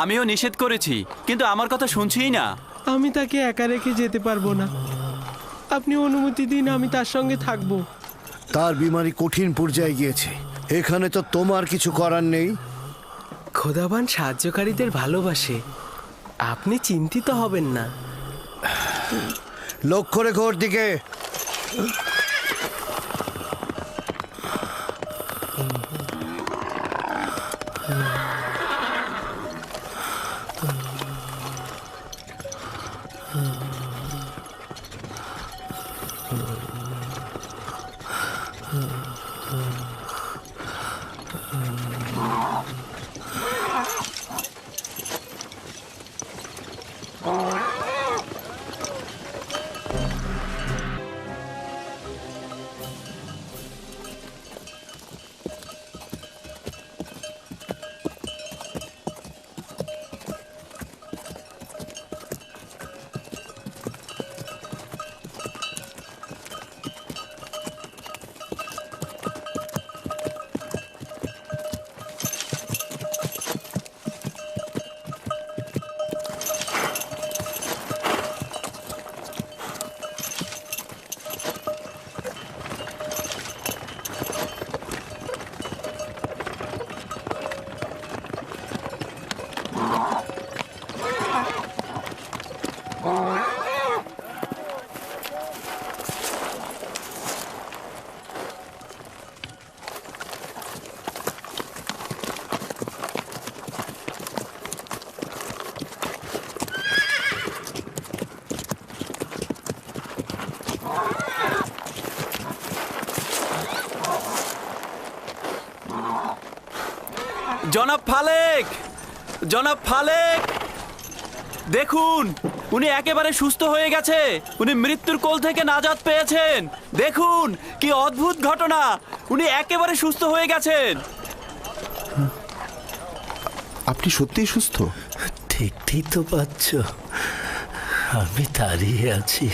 আমিও নিষেধ করেছি, কিন্তু আমার কথা শুনছিই না। আমি তাকে একা রেখে যেতে পারবো না। আপনি অনুমতি দিন, আমি তার সঙ্গে থাকবো। তার বিমারি কঠিন পর্যায়ে গিয়েছে, এখানে তো তোমার কিছু করার নেই। খোদাবান সাহায্যকারীদের ভালোবাসে, আপনি চিন্তিত হবেন না। লক্ষ্য রেখো ওর দিকে। জনাব ফালেক, জনাব ফালেক, দেখুন উনি একেবারে সুস্থ হয়ে গেছে। উনি মৃত্যুর কোল থেকে নাজাত পেয়েছেন। দেখুন কি অদ্ভুত ঘটনা, উনি একেবারে সুস্থ হয়ে গেছেন। আপনি সত্যিই সুস্থ? দেখতেই তো পাচ্ছ, আমি দাঁড়িয়ে আছি।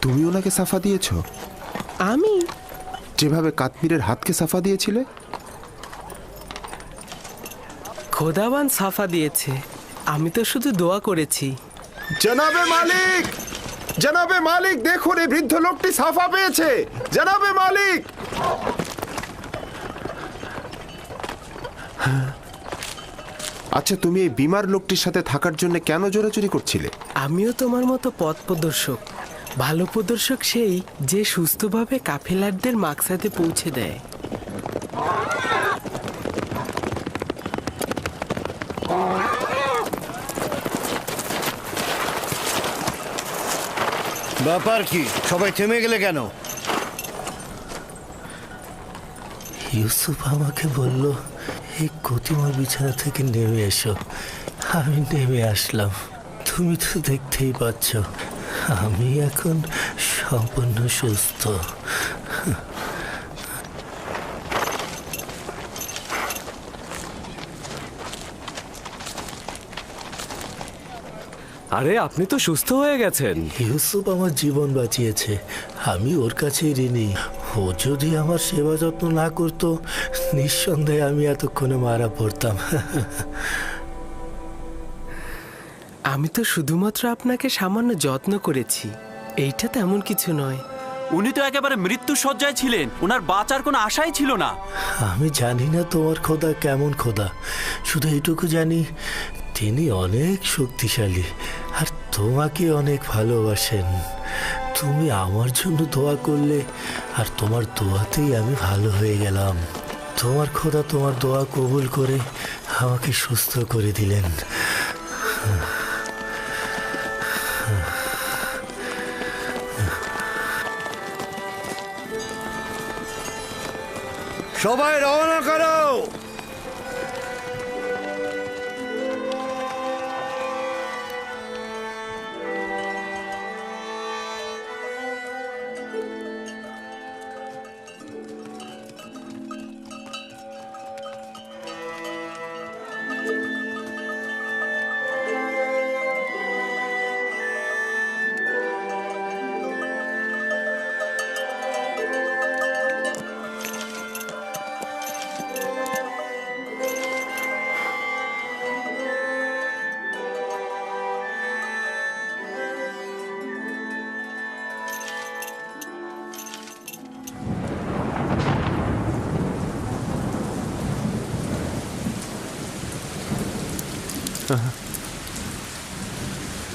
তুমি ওনাকে সাফা দিয়েছো? আমি যেভাবে কাশ্মীরের হাতকে সাফা দিয়েছিলে? খোদাবান সাফা দিয়েছে, আমি তো শুধু দোয়া করেছি। জনাবে মালিক, জনাবে মালিক, দেখুন এই বৃদ্ধ লোকটি সাফা পেয়েছে। জনাবে মালিক, আচ্ছা তুমি এই বিমার লোকটির সাথে থাকার জন্য কেন জোরাজুরি করছিলে? আমিও তোমার মতো পথ প্রদর্শক। ভালো প্রদর্শক সেই যে সুস্থভাবে কাফেলারদের মাকসাদে পৌঁছে দেয়। ব্যাপার কি, সবাই থেমে গেলে কেন? ইউসুফ আমাকে বলল এই গতিময় বিছানা থেকে নেমে এসো। আমি নেমে আসলাম। তুমি তো দেখতেই পাচ্ছ আমি এখন সম্পূর্ণ সুস্থ। আরে আপনি তো সুস্থ হয়ে গেছেন। ইউসুফ আমার জীবন বাঁচিয়েছে, আমি ওর কাছেই ঋণী। ও যদি আমার সেবা যত্ন না করতো নিঃসন্দেহে আমি এতক্ষণে মারা পড়তাম। আমি তো শুধুমাত্র আপনাকে সামান্য যত্ন করেছি, এইটা তেমন কিছু নয়। উনি তো একেবারে মৃত্যু সজ্জায় ছিলেন, ওনার বাঁচার কোনো আশাই ছিল না। আমি জানি না তোমার খোদা কেমন খোদা, শুধু এইটুকু জানি তিনি অনেক শক্তিশালী আর তোমাকে অনেক ভালোবাসেন। তুমি আমার জন্য দোয়া করলে আর তোমার দোয়াতেই আমি ভালো হয়ে গেলাম। তোমার খোদা তোমার দোয়া কবুল করে আমাকে সুস্থ করে দিলেন। সবাই রওনা করো।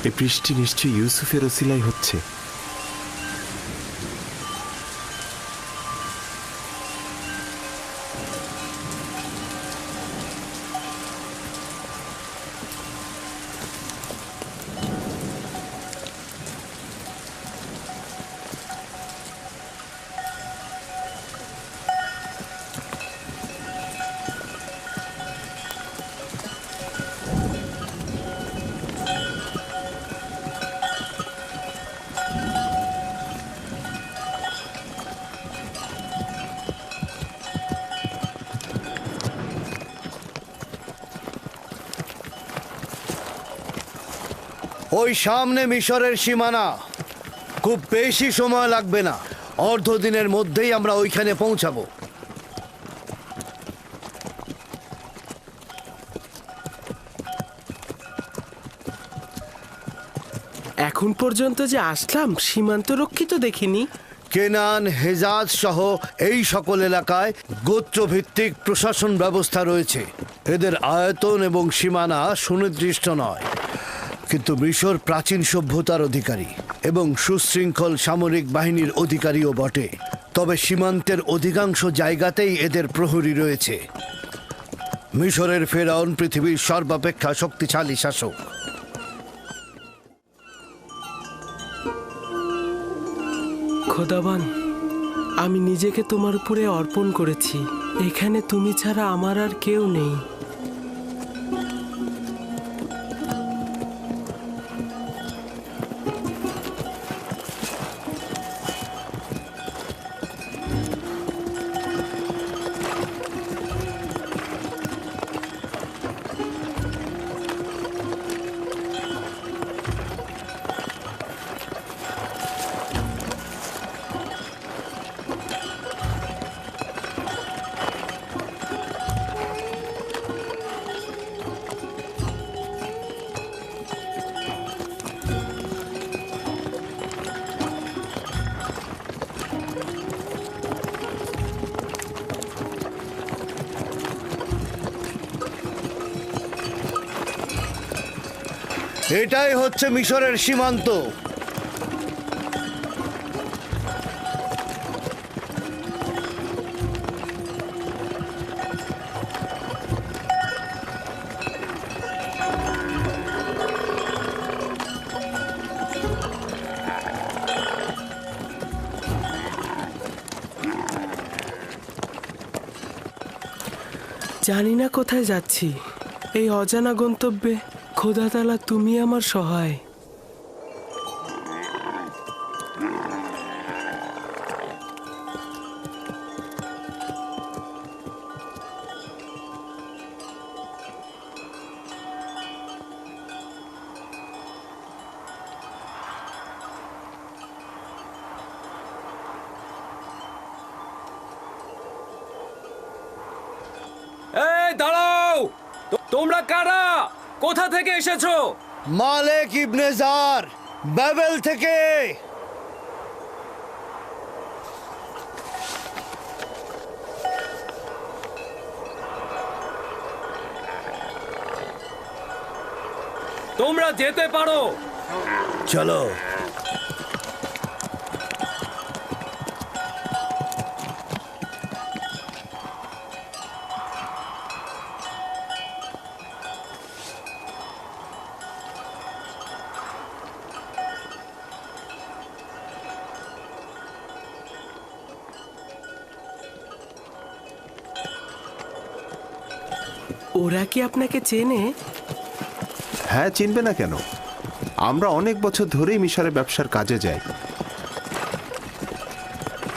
এই বৃষ্টি নিশ্চয়ই ইউসুফের ওসিলাই হচ্ছে। ওই সামনে মিশরের সীমানা, খুব বেশি সময় লাগবে না, অর্ধ দিনের মধ্যেই আমরা ওইখানে পৌঁছাবো। এখন পর্যন্ত যে আসলাম সীমান্ত রক্ষিত দেখিনি। কেনান, হেজাজ সহ এই সকল এলাকায় গোত্রভিত্তিক প্রশাসন ব্যবস্থা রয়েছে। এদের আয়তন এবং সীমানা সুনির্দিষ্ট নয়, কিন্তু মিশর প্রাচীন সভ্যতার অধিকারী এবং সুশৃঙ্খল সামরিক বাহিনীর অধিকারীও বটে। তবে সীমান্তের অধিকাংশ জায়গাতেই এদের প্রহরী রয়েছে। মিশরের ফেরাউন পৃথিবীর সর্বাপেক্ষা শক্তিশালী শাসক। খোদাবান, আমি নিজেকে তোমার উপরে অর্পণ করেছি। এখানে তুমি ছাড়া আমার আর কেউ নেই। এটাই হচ্ছে মিশরের সীমান্ত। জানি না কোথায় যাচ্ছি। এই অজানা গন্তব্যে খোদা তাআলা তুমি আমার সহায়। এই দাঁড়াও, তোমরা কারা? কোথা থেকে এসেছো? মালিক ইবনে জার, বাবেল থেকে। তোমরা যেতে পারো। চলো। ওরা কি আপনাকে চেনে? হ্যাঁ, চিনবে না কেন? আমরা অনেক বছর ধরেই মিশরে ব্যবসার কাজে যাই।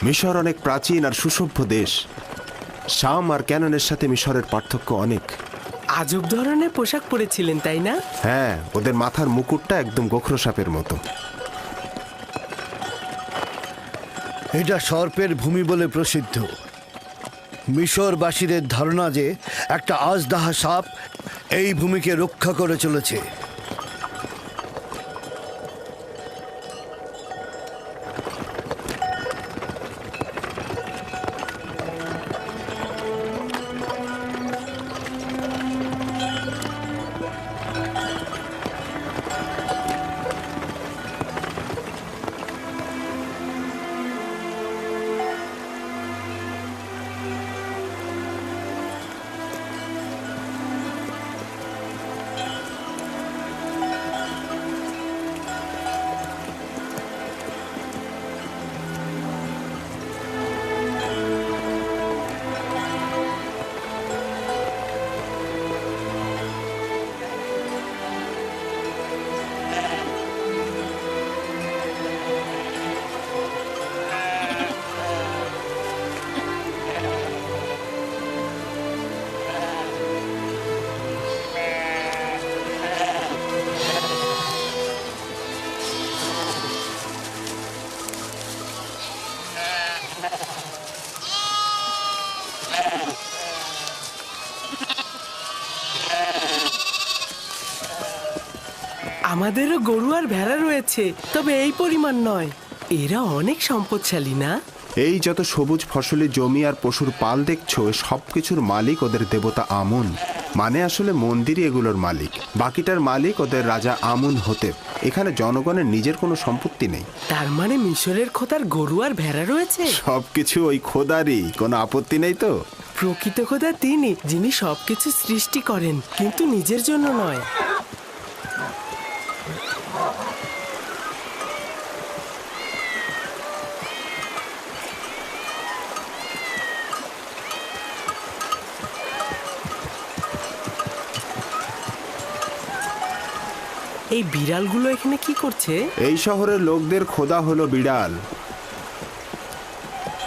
মিশর অনেক প্রাচীন আর সুসভ্য দেশ। শাম আর ক্যাননের সাথে মিশরের পার্থক্য অনেক। আজব ধরনের পোশাক পরেছিলেন, তাই না? হ্যাঁ, ওদের মাথার মুকুটটা একদম গোখরো সাপের মতো। এটা সর্পের ভূমি বলে প্রসিদ্ধ। মিশরবাসীদের ধারণা যে একটা আজদাহা সাপ এই ভূমিকে রক্ষা করে চলেছে। আমাদেরও গরু আর ভেড়া রয়েছে, তবে এই পরিমাণ নয়। এরা অনেক সম্পদশালী, না? এই যত সবুজ ফসলি জমি আর পশুর পাল দেখছো, সবকিছুর মালিক ওদের দেবতা আমুন। মানে আসলে মন্দিরই এগুলোর মালিক। বাকিটার মালিক ওদের রাজা আমুন হতে। এখানে জনগণের নিজের কোনো সম্পত্তি নেই। তার মানে মিশরের খোদার গরু আর ভেড়া রয়েছে? সবকিছু ওই খোদারই, কোনো আপত্তি নেই তো? প্রকৃত খোদা তিনি, যিনি সবকিছু সৃষ্টি করেন, কিন্তু নিজের জন্য নয়। এই বিড়ালগুলো এখানে কি করছে? এই শহরের লোকদের খোদা হলো বিড়াল।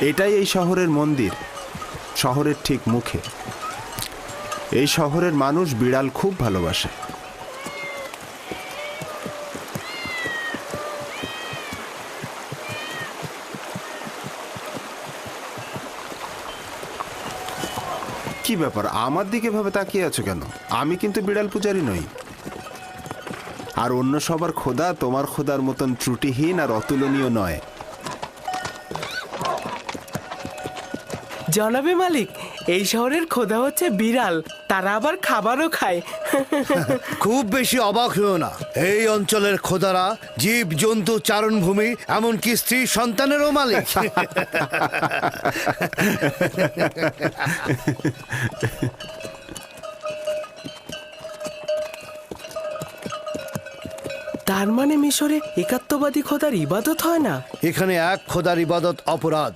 এটাই এই শহরের মন্দির, শহরের ঠিক মুখে। এই শহরের মানুষ বিড়াল খুব ভালোবাসে। কি ব্যাপার, আমার দিকে ভাবে তাকিয়ে আছো কেন? আমি কিন্তু বিড়াল পূজারি নই। আর অন্য সবার খোদা তোমার খোদার মতন ত্রুটিহীন আর অতুলনীয় নয়। জনাবে মালিক, এই শহরের খোদা হচ্ছে বিড়াল, তারা আবার খাবারও খায়। খুব বেশি অবাক হয়েও না, এই অঞ্চলের খোদারা জীব জন্তু চারণভূমি এমনকি স্ত্রী সন্তানেরও মালিক। তার মানে মিশরে একাত্মবাদী খোদার ইবাদত হয় না? এখানে এক খোদার ইবাদত অপরাধ।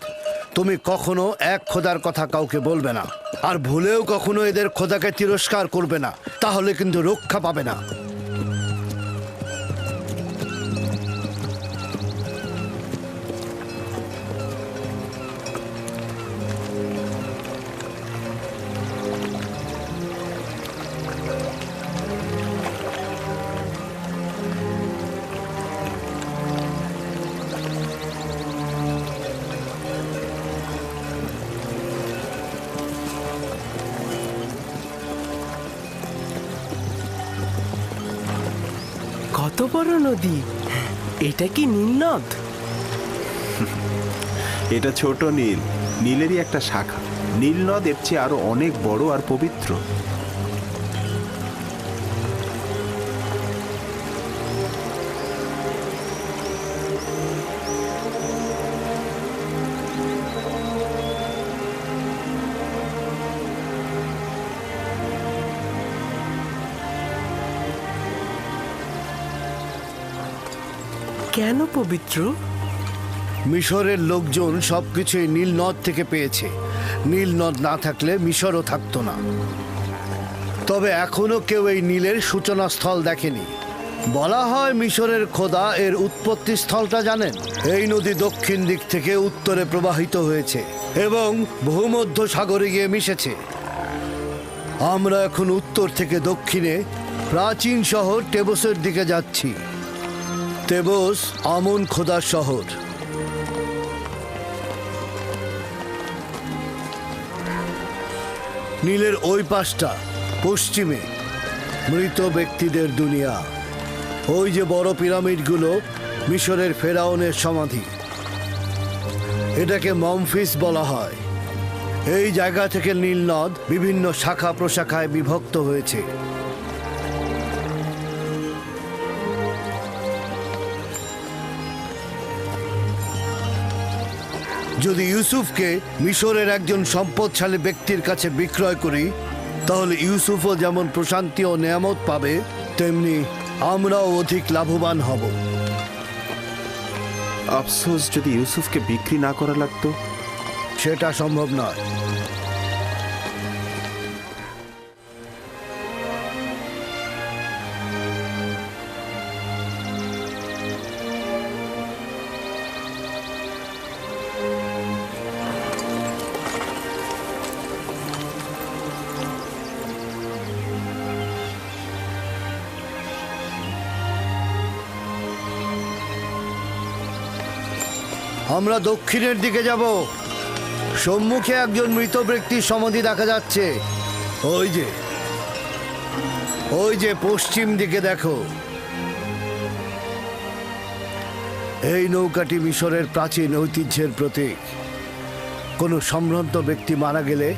তুমি কখনো এক খোদার কথা কাউকে বলবে না, আর ভুলেও কখনো এদের খোদাকে তিরস্কার করবে না, তাহলে কিন্তু রক্ষা পাবে না। কত বড় নদী! এটা কি নীল নদ? এটা ছোট নীল, নীলেরই একটা শাখা। নীল নদ এর চেয়ে আরো অনেক বড় আর পবিত্র। কেন পবিত্র? মিশরের লোকজন সবকিছুই নীল নদ থেকে পেয়েছে। নীল নদ না থাকলে মিশরও থাকতো না। তবে এখনো কেউ এই নীলের সূচনা স্থল দেখেনি। বলা হয় মিশরের খোদা এর উৎপত্তি স্থলটা জানেন। এই নদী দক্ষিণ দিক থেকে উত্তরে প্রবাহিত হয়েছে এবং ভূমধ্য সাগরে গিয়ে মিশেছে। আমরা এখন উত্তর থেকে দক্ষিণে প্রাচীন শহর টেবসের দিকে যাচ্ছি। তেবস আমন খোদার শহর। নীলের ওই পাশটা পশ্চিমে মৃত ব্যক্তিদের দুনিয়া। ওই যে বড় পিরামিডগুলো মিশরের ফেরাউনের সমাধি। এটাকে মমফিস বলা হয়। এই জায়গা থেকে নীল নদ বিভিন্ন শাখা প্রশাখায় বিভক্ত হয়েছে। যদি ইউসুফকে মিশরের একজন সম্পদশালী ব্যক্তির কাছে বিক্রয় করি, তাহলে ইউসুফও যেমন প্রশান্তি ও নেয়ামত পাবে, তেমনি আমরাও অধিক লাভবান হব। আফসোস, যদি ইউসুফকে বিক্রি না করা লাগতো। সেটা সম্ভব নয়। আমরা দক্ষিণের দিকে যাব। সম্মুখে একজন মৃত ব্যক্তির সমাধি দেখা যাচ্ছে। ওই যে পশ্চিম দিকে দেখো। এই নৌকাটি মিশরের প্রাচীন ঐতিহ্যের প্রতীক। কোনো সম্ভ্রান্ত ব্যক্তি মারা গেলে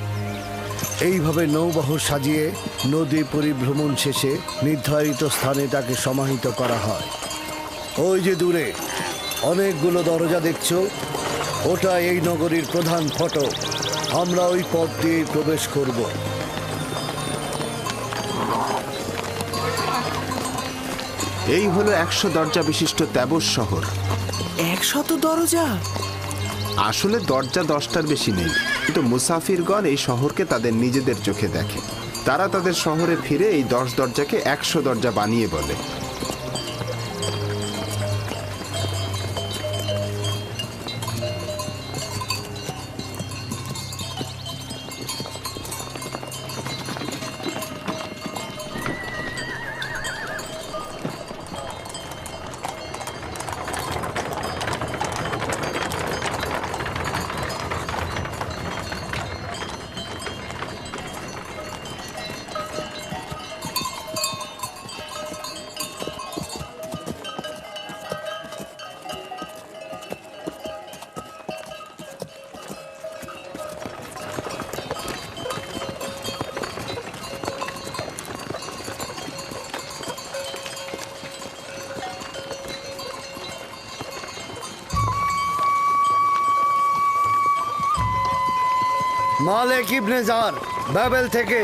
এইভাবে নৌবহর সাজিয়ে নদী পরিভ্রমণ শেষে নির্ধারিত স্থানে তাকে সমাহিত করা হয়। ওই যে দূরে অনেকগুলো দরজা দেখছো, ওটা এই নগরীর প্রধান ফটক। আমরা ওই পথ দিয়ে প্রবেশ করব। এই হলো 100 দরজা বিশিষ্ট তেবস শহর। 100 দরজা? আসলে দরজা 10টার বেশি নেই, কিন্তু মুসাফিরগণ এই শহরকে তাদের নিজেদের চোখে দেখে। তারা তাদের শহরে ফিরে এই 10 দরজাকে 100 দরজা বানিয়ে বলে। মালেক ইবনে জার, বাবেল থেকে।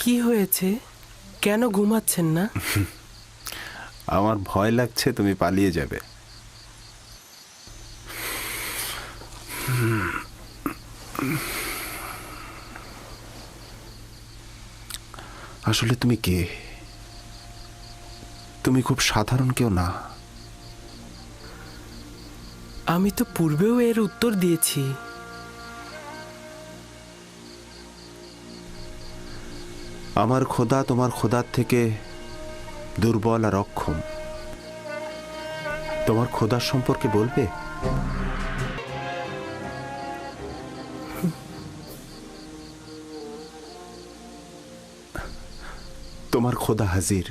কি হয়েছে? কেন ঘুমাচ্ছেন না? আমার ভয় লাগছে তুমি পালিয়ে যাবে। আসলে তুমি কে? তুমি খুব সাধারণ কেউ না। আমি তো পূর্বেও এর উত্তর দিয়েছি। আমার খোদা তোমার খোদার থেকে দুর্বল আর অক্ষম। তোমার খোদার সম্পর্কে বলবে? তোমার খোদা হাজির,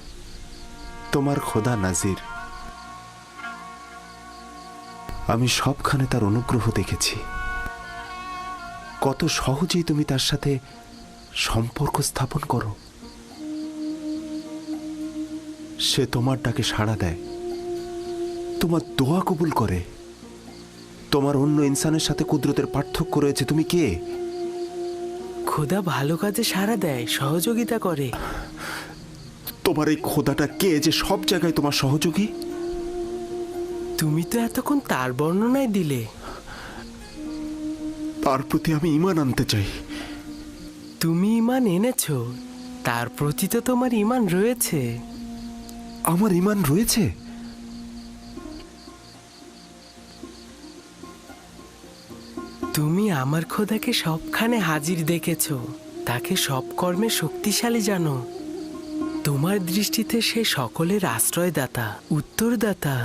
তোমার খোদা নাজির। আমি সবখানে তার অনুগ্রহ দেখেছি। কত সহজেই তুমি তার সাথে সম্পর্ক স্থাপন করো। সে তোমার ডাকে সাড়া দেয়, তোমার দোয়া কবুল করে। তোমার অন্য ইনসানের সাথে কুদরতের পার্থক্য রয়েছে। তুমি কে? খোদা ভালো কাজে সাড়া দেয়, সহযোগিতা করে। তোমার এই খোদাটা কে যে সব জায়গায় তোমার সহযোগী? তুমি তো এতক্ষণ তার বর্ণনায় দিলে। তার প্রতি আমি ঈমান আনতে চাই। তুমি ঈমান এনেছো, তার প্রতি তো তোমার ঈমান রয়েছে। আমার ঈমান রয়েছে? তুমি আমার খোদাকে সবখানে হাজির দেখেছো, তাকে সব কর্মে শক্তিশালী জানো। তোমার দৃষ্টিতে সে সকলের আশ্রয়দাতা, উত্তরদাতা।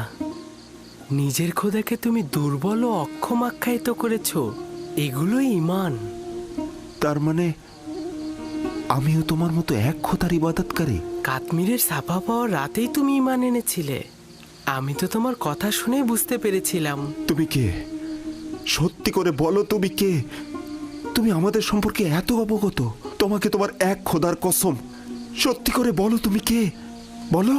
নিজের খোদাকে তুমি দুর্বল ও অক্ষম আখ্যায়িত করেছো, এগুলোই ঈমান। তার মানে আমিও তোমার মতো এক খোদার ইবাদতকারী? কাশ্মীরের ছাপা পাওয়ার রাতেই তুমি ঈমান এনেছিলে। আমি তো তোমার কথা শুনেই বুঝতে পেরেছিলাম। তুমি কে? সত্যি করে বলো, তুমি কে? তুমি আমাদের সম্পর্কে এত অবগত? তোমাকে তোমার এক খোদার কসম, সত্যি করে বলো তুমি কে? বলো।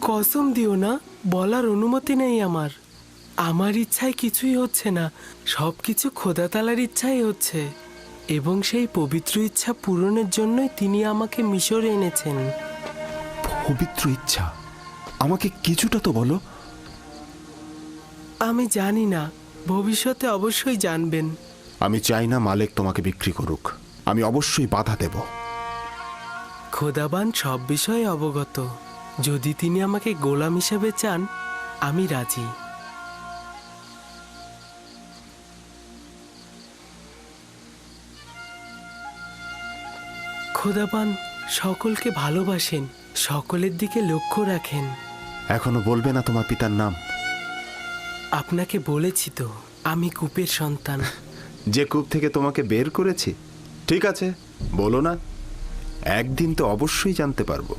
কসম দিও না, বলার অনুমতি নেই আমার। আমার ইচ্ছায় কিছুই হচ্ছে না, সবকিছু খোদা তাআলার ইচ্ছাই হচ্ছে। এবং সেই পবিত্র ইচ্ছা পূরণের জন্যই তিনি আমাকে মিশরে এনেছেন। পবিত্র ইচ্ছা? আমাকে কিছুটা তো বলো। আমি জানি না, ভবিষ্যতে অবশ্যই জানবেন। আমি চাই না মালিক তোমাকে বিক্রি করুক। আমি অবশ্যই বাধা দেব। খোদাবান সব বিষয়ে অবগত। যদি তিনি আমাকে গোলাম হিসেবে চান, আমি রাজি। খোদাবান সকলকে ভালোবাসেন, সকলের দিকে লক্ষ্য রাখেন। এখনো বলবে না তোমার পিতার নাম? আপনাকে বলেছি তো, আমি কূপের সন্তান। যে কূপ থেকে তোমাকে বের করেছি? ঠিক আছে, বলো না। একদিন তো অবশ্যই জানতে পারবো।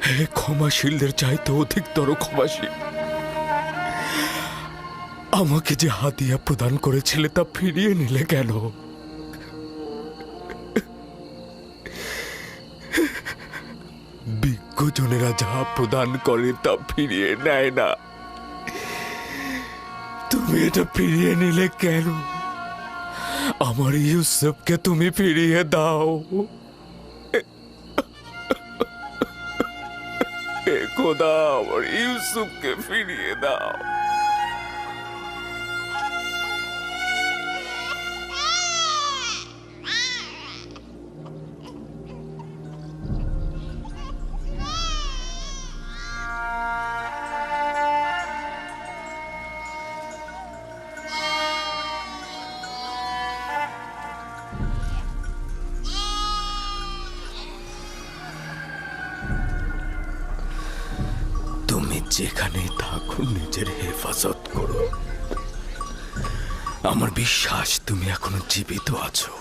হে ক্ষমাশীলদের চাইতে অধিকতর ক্ষমাশীল, আমাকে যে হাদিয়া প্রদান করেছিলে তা ফিরিয়ে নিলে কেন? বিজ্ঞজনেরা যা প্রদান করে তা ফিরিয়ে নেয় না, তুমি এটা ফিরিয়ে নিলে কেন? আমার ইউসুফকে তুমি ফিরিয়ে দাও। হে খোদা, আমার ইউসুফকে ফিরিয়ে দাও। যেখানে থাকো নিজের হেফাজত করো। আমার বিশ্বাস তুমি এখনো জীবিত আছো।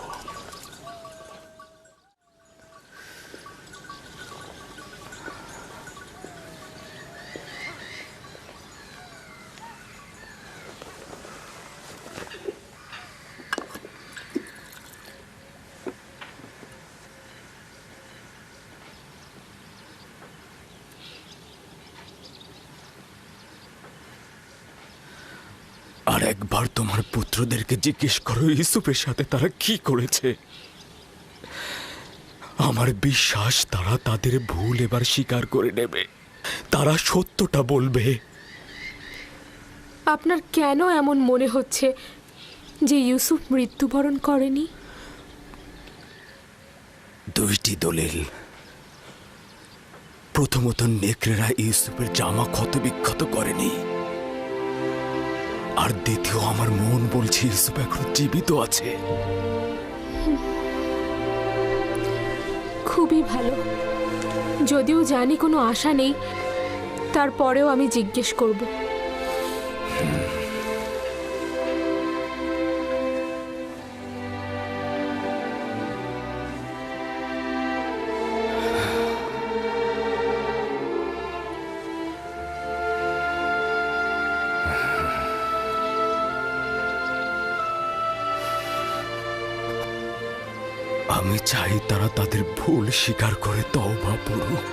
একবার তোমার পুত্রদেরকে জিজ্ঞেস করো ইউসুফের সাথে তারা কি করেছে। আমার বিশ্বাস তারা তাদের ভুল এবার স্বীকার করে নেবে, তারা সত্যটা বলবে। আপনার কেন এমন মনে হচ্ছে যে ইউসুফ মৃত্যুবরণ করেনি? দুইটি দলিল। প্রথমত, নেকড়েরা ইউসুফের জামা ক্ষতবিক্ষত করেনি, আর দ্বিতীয়, আমার মন বলছে ইউসুফ এখন জীবিত আছে। খুবই ভালো। যদিও জানি কোনো আশা নেই, তারপরেও আমি জিজ্ঞেস করব। আমি চাই তারা তাদের ভুল স্বীকার করে তওবা করুক।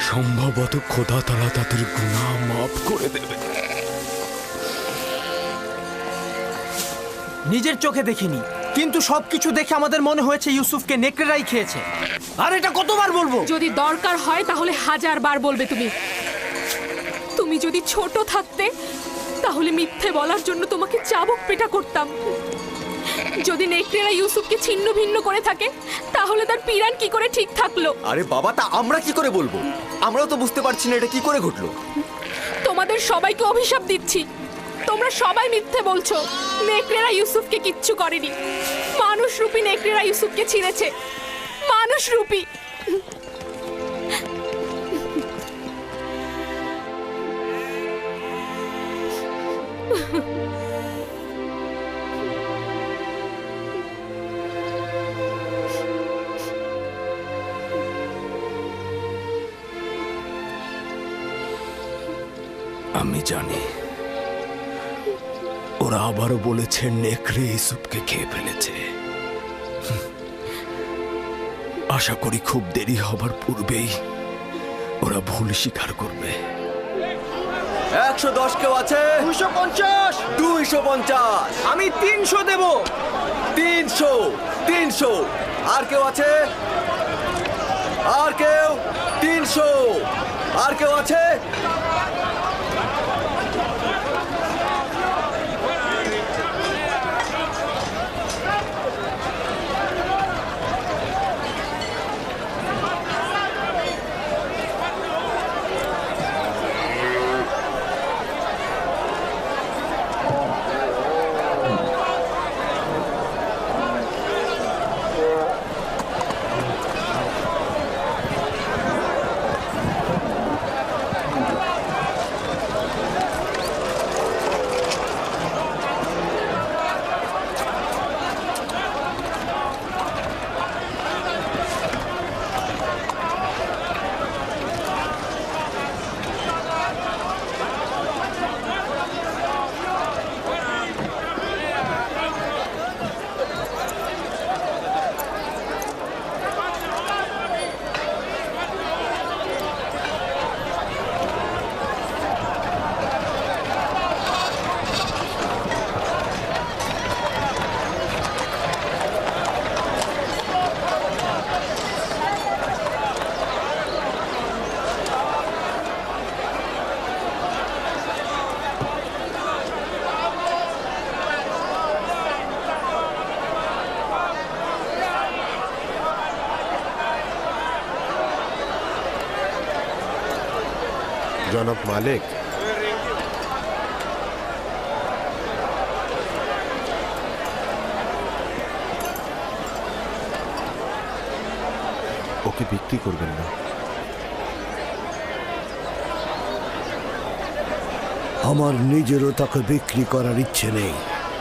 সম্ভবত খোদা তারা তাদের গুনাহ মাফ করে দেবে। নিজের চোখে দেখিনি, কিন্তু সবকিছু দেখে আমাদের মনে হয়েছে ইউসুফকে নেকড়েরাই খেয়েছে। আর এটা কতবার বলবো? যদি দরকার হয় তাহলে 1000 বার বলবে তুমি। তুমি যদি ছোট থাকতে তাহলে মিথ্যে বলার জন্য তোমাকে চাবুক পেটা করতাম। যদি নেকড়েরা ইউসুফকে ছিন্ন ভিন্ন করে থাকে তাহলে তার পিরান কি করে ঠিক থাকলো? আরে বাবা, তা আমরা কি করে বলবো? আমরাও তো বুঝতে পারছি না এটা কি করে ঘটলো। তোমাদের সবাইকে অভিশাপ দিচ্ছি, তোমরা সবাই মিথ্যে বলছো। নেকড়েরা ইউসুফকে কিচ্ছু করেনি। মানুষরূপী নেকড়েরা ইউসুফকে ছিঁড়েছে, মানুষরূপী। আমি জানি ওরা আবারও বলেছে নেকড়ে ইউসুফকে খেয়ে ফেলেছে। আশা করি খুব দেরি হবার পূর্বেই ওরা ভুল স্বীকার করবে। 110 কেউ আছে? 250। 250। আমি 300 দেব। 300। আর কেউ আছে? আর কেউ? 300। আর কেউ আছে? জনাব মালিক, ওকে বিক্রি করবেন না। আমার নিজেরও তাকে বিক্রি করার ইচ্ছে নেই,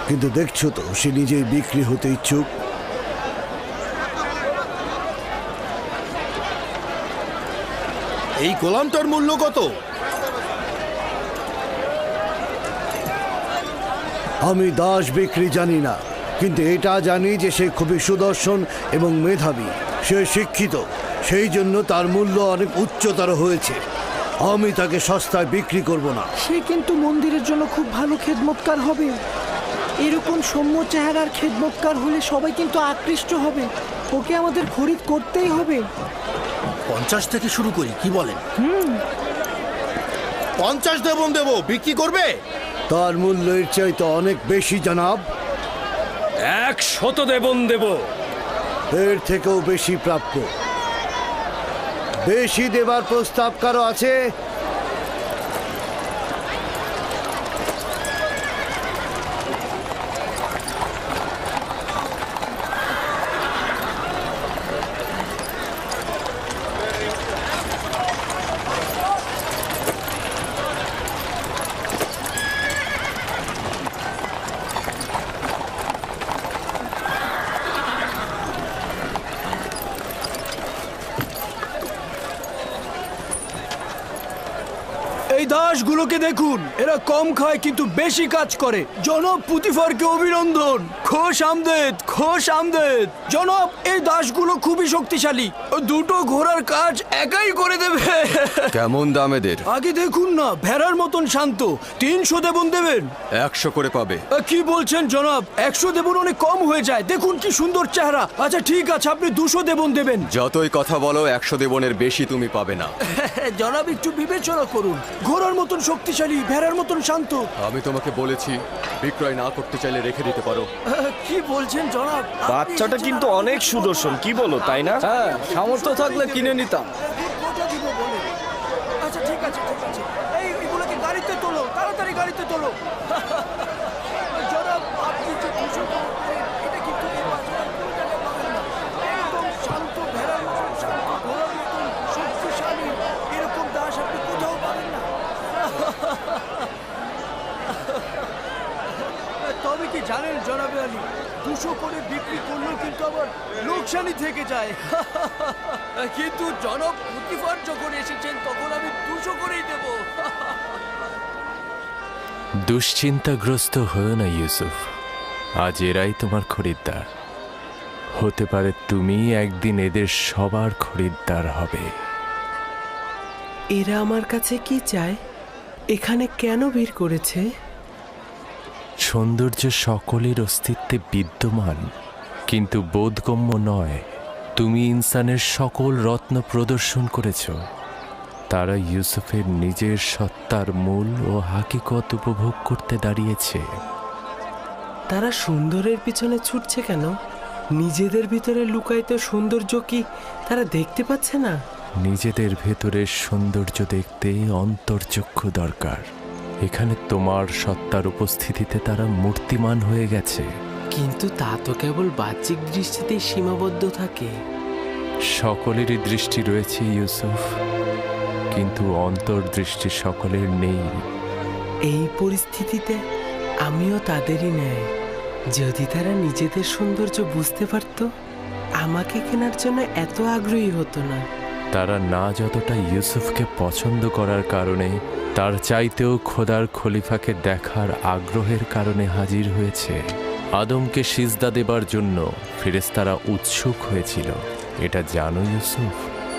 কিন্তু দেখছো তো সে নিজেই বিক্রি হতে ইচ্ছুক। এই গোলামটার মূল্য কত? আমি দাস বিক্রি জানি না, কিন্তু এটা জানি যে সে খুবই সুদর্শন এবং মেধাবী। সে শিক্ষিত, সেই জন্য তার মূল্য অনেক উচ্চতর হয়েছে। আমি তাকে সস্তায় বিক্রি করব না। সে কিন্তু মন্দিরের জন্য খুব ভালো খেদমতকার হবে। এরকম সৌম্য চেহারার খেদমতকার হলে সবাই কিন্তু আকৃষ্ট হবে। ওকে আমাদের খরিদ করতেই হবে। 50 থেকে শুরু করি, কি বলেন? 50 দেবন দেব, বিক্রি করবে? তার মূল্যের চাইতে অনেক বেশি জনাব। 100 দেবন দেব। এর থেকেও বেশি প্রাপ্য। বেশি দেবার প্রস্তাব কারো আছে? এই দাসগুলোকে দেখুন, এরা কম খায় কিন্তু বেশি কাজ করে। জনাব পুতিফারকে অভিনন্দন। খোশ আমদেদ, খোশ আমদেদ। জনাব, এই দাসগুলো খুবই শক্তিশালী। দুটো ঘোড়ার কাজ একাই করে দেবে। কেমন দাম এদের? আগে দেখুন না, ভেড়ার মতন শান্ত। 300 দেবন দেবেন? 100 করে পাবে। কি বলছেন জনাব? 100 দেবন অনেক কম হয়ে যায়। দেখুন কি সুন্দর চেহারা। আচ্ছা ঠিক আছে, আপনি 200 দেবন দেবেন। যতই কথা বলো, 100 দেবনের বেশি তুমি পাবে না। জনাব একটু বিবেচনা করুন। ঘোড়ার মতন শক্তিশালী, ভেড়ার মতন শান্ত। আমি তোমাকে বলেছি বিক্রয় না করতে চাইলে রেখে দিতে পারো। কি বলছেন জনাব? বাচ্চাটা কিন্তু অনেক সুদর্শন, কি বলো, তাই না? হ্যাঁ, সামর্থ্য থাকলে কিনে নিতাম। আচ্ছা ঠিক আছে, ঠিক আছে। এইগুলোকে গাড়িতে তোলো, তাড়াতাড়ি গাড়িতে তোলো। জনাব, আপনি যে 200 বললেন, এটা কিন্তু এই বাচ্চাটার কোনো জায়গায় পাবেন না। একদম শান্ত, ভেড়ার মতন শান্ত, ঘোড়ার মতন শক্তিশালী। এরকম দাস আপনি কোথাও পাবেন না। তবে কি জানেন জনাবে আলী, 200 করে বিক্রি করলেও কিন্তু আবার লোকসানি থেকে যায়। কিন্তু জনাব পুতিফার যখন এসেছেন তখন আমি 200 করেই দেব। দুশ্চিন্তাগ্রস্ত হয়েও না ইউসুফ, আজ এরাই তোমার খরিদ্দার। হতে পারে তুমি একদিন এদের সবার খরিদ্দার হবে। এরা আমার কাছে কি চায়? এখানে কেন ভিড় করেছে? সৌন্দর্য সকলের অস্তিত্বে বিদ্যমান, কিন্তু বোধগম্য নয়। তুমি ইনসানের সকল রত্ন প্রদর্শন করেছ। তারা ইউসুফের নিজের সত্তার মূল ও হাকিকত উপভোগ করতে দাঁড়িয়েছে। তারা সুন্দরের পিছনে ছুটছে কেন? নিজেদের ভিতরে লুকায়িত সৌন্দর্য কি তারা দেখতে পাচ্ছে না? নিজেদের ভেতরের সৌন্দর্য দেখতে অন্তর্চক্ষু দরকার। এখানে তোমার সত্তার উপস্থিতিতে তারা মূর্তিমান হয়ে গেছে। কিন্তু তা তো কেবল বাহ্যিক দৃষ্টিতেই সীমাবদ্ধ থাকে। সকলেরই দৃষ্টি রয়েছে ইউসুফ, কিন্তু অন্তর্দৃষ্টি সকলের নেই। এই পরিস্থিতিতে আমিও তাদেরই ন্যায়। যদি তারা নিজেদের সৌন্দর্য বুঝতে পারত, আমাকে কেনার জন্য এত আগ্রহী হতো না। তারা না যতটা ইউসুফকে পছন্দ করার কারণে, তার চাইতেও খোদার খলিফাকে দেখার আগ্রহের কারণে হাজির হয়েছে। আদমকে সিজদা দেবার জন্য ফেরেশতারা উৎসুক হয়েছিল, এটা জানো ইউসুফ?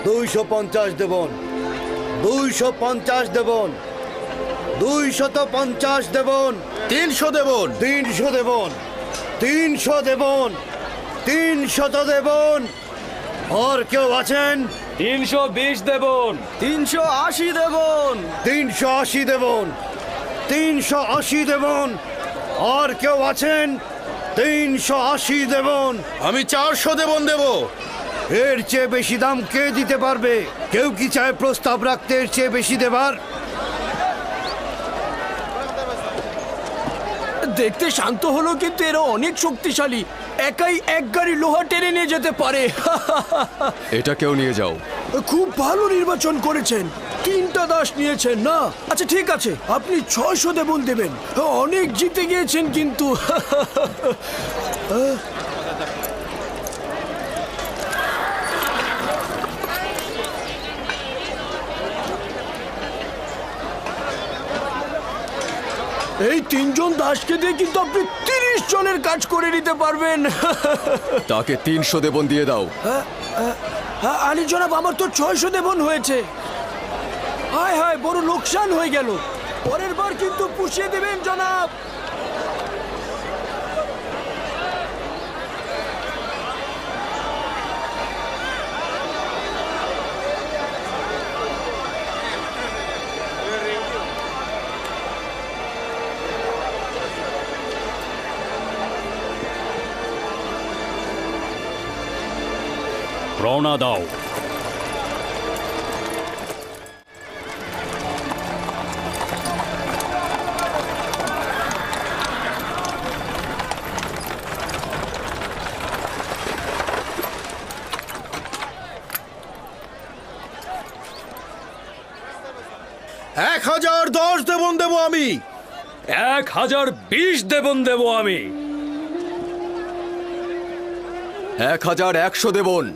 250 দেবন, 250 দেবন, 250 দেবন, 300 দেবন, 300 দেবন, 300 দেবন, 300 দেবন। আর কেউ আছেন? 320 দেবন, 380 দেবন, 380 দেবন, 380 দেবন। আর কেউ আছেন? 380 দেবন। আমি 400 দেবন দেব। এর চেয়ে বেশি দাম কে দিতে পারবে? কেউ কি চায় প্রস্তাব রাখতে এর চেয়ে বেশি দেবার? দেখতে শান্ত হলো কিন্তু এরা অনেক শক্তিশালী। একাই এক গাড়ি লোহা টেনে নিয়ে যেতে পারে। এটা কেউ নিয়ে যাও। খুব ভালো নির্বাচন করেছেন, 3টা দাস নিয়েছেন না? আচ্ছা ঠিক আছে, আপনি 600 দেবন দেবেন। অনেক জিতে গিয়েছেন কিন্তু। এই 3 জন দাসকে দিয়ে কিন্তু আপনি 30 জনের কাজ করে নিতে পারবেন। তাকে 300 দেবন দিয়ে দাও। আলী জনাব, আমার তো 600 দেবন হয়েছে। হায় হায়, বড় লোকসান হয়ে গেল। পরের বার কিন্তু পুষিয়ে দেবেন জনাব। রওনা দাও। এক 1010 দেবন দেবো আমি। 1020 দেবন দেব আমি। 1100 দেবন।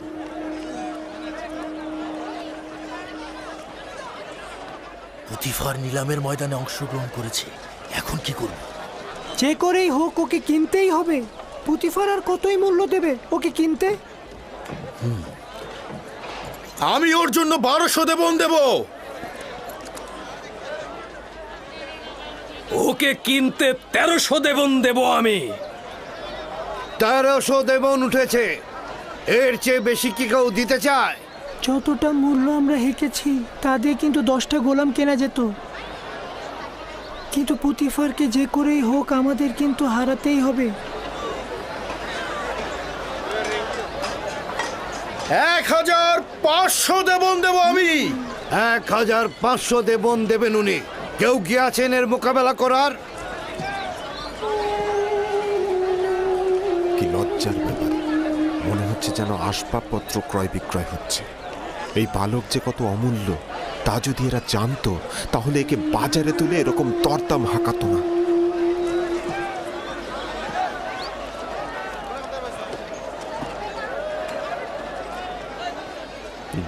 পুতিফার নিলামের ময়দানে অংশগ্রহণ করেছে, এখন কি করব? যে করেই হোক ওকে কিনতেই হবে। পুতিফার আর কতই মূল্য দেবে ওকে কিনতে? আমি ওর জন্য 1200 দেবন দেব। ওকে কিনতে 1300 দেবন দেব আমি। 1300 দেবন উঠেছে। এর চেয়ে বেশি কি কেউ দিতে চায়? যতটা মূল্য আমরা হেঁকেছি তা দিয়ে কিন্তু 10টা গোলাম কেনা যেত। কিন্তু পুতিফারকে যে করেই হোক আমাদের কিন্তু হারাতেই হবে। 1500 দেবন দেব আমি। 1500 দেবন দেবেন উনি। কেউ কি আছেন এর মোকাবেলা করার? কি লজ্জার ব্যাপার, মনে হচ্ছে যেন আসবাবপত্র ক্রয় বিক্রয় হচ্ছে। এই বালক যে কত অমূল্য তা যদি এরা জানতো তাহলে একে বাজারে তুলে এরকম দরদাম হাঁকাতো না।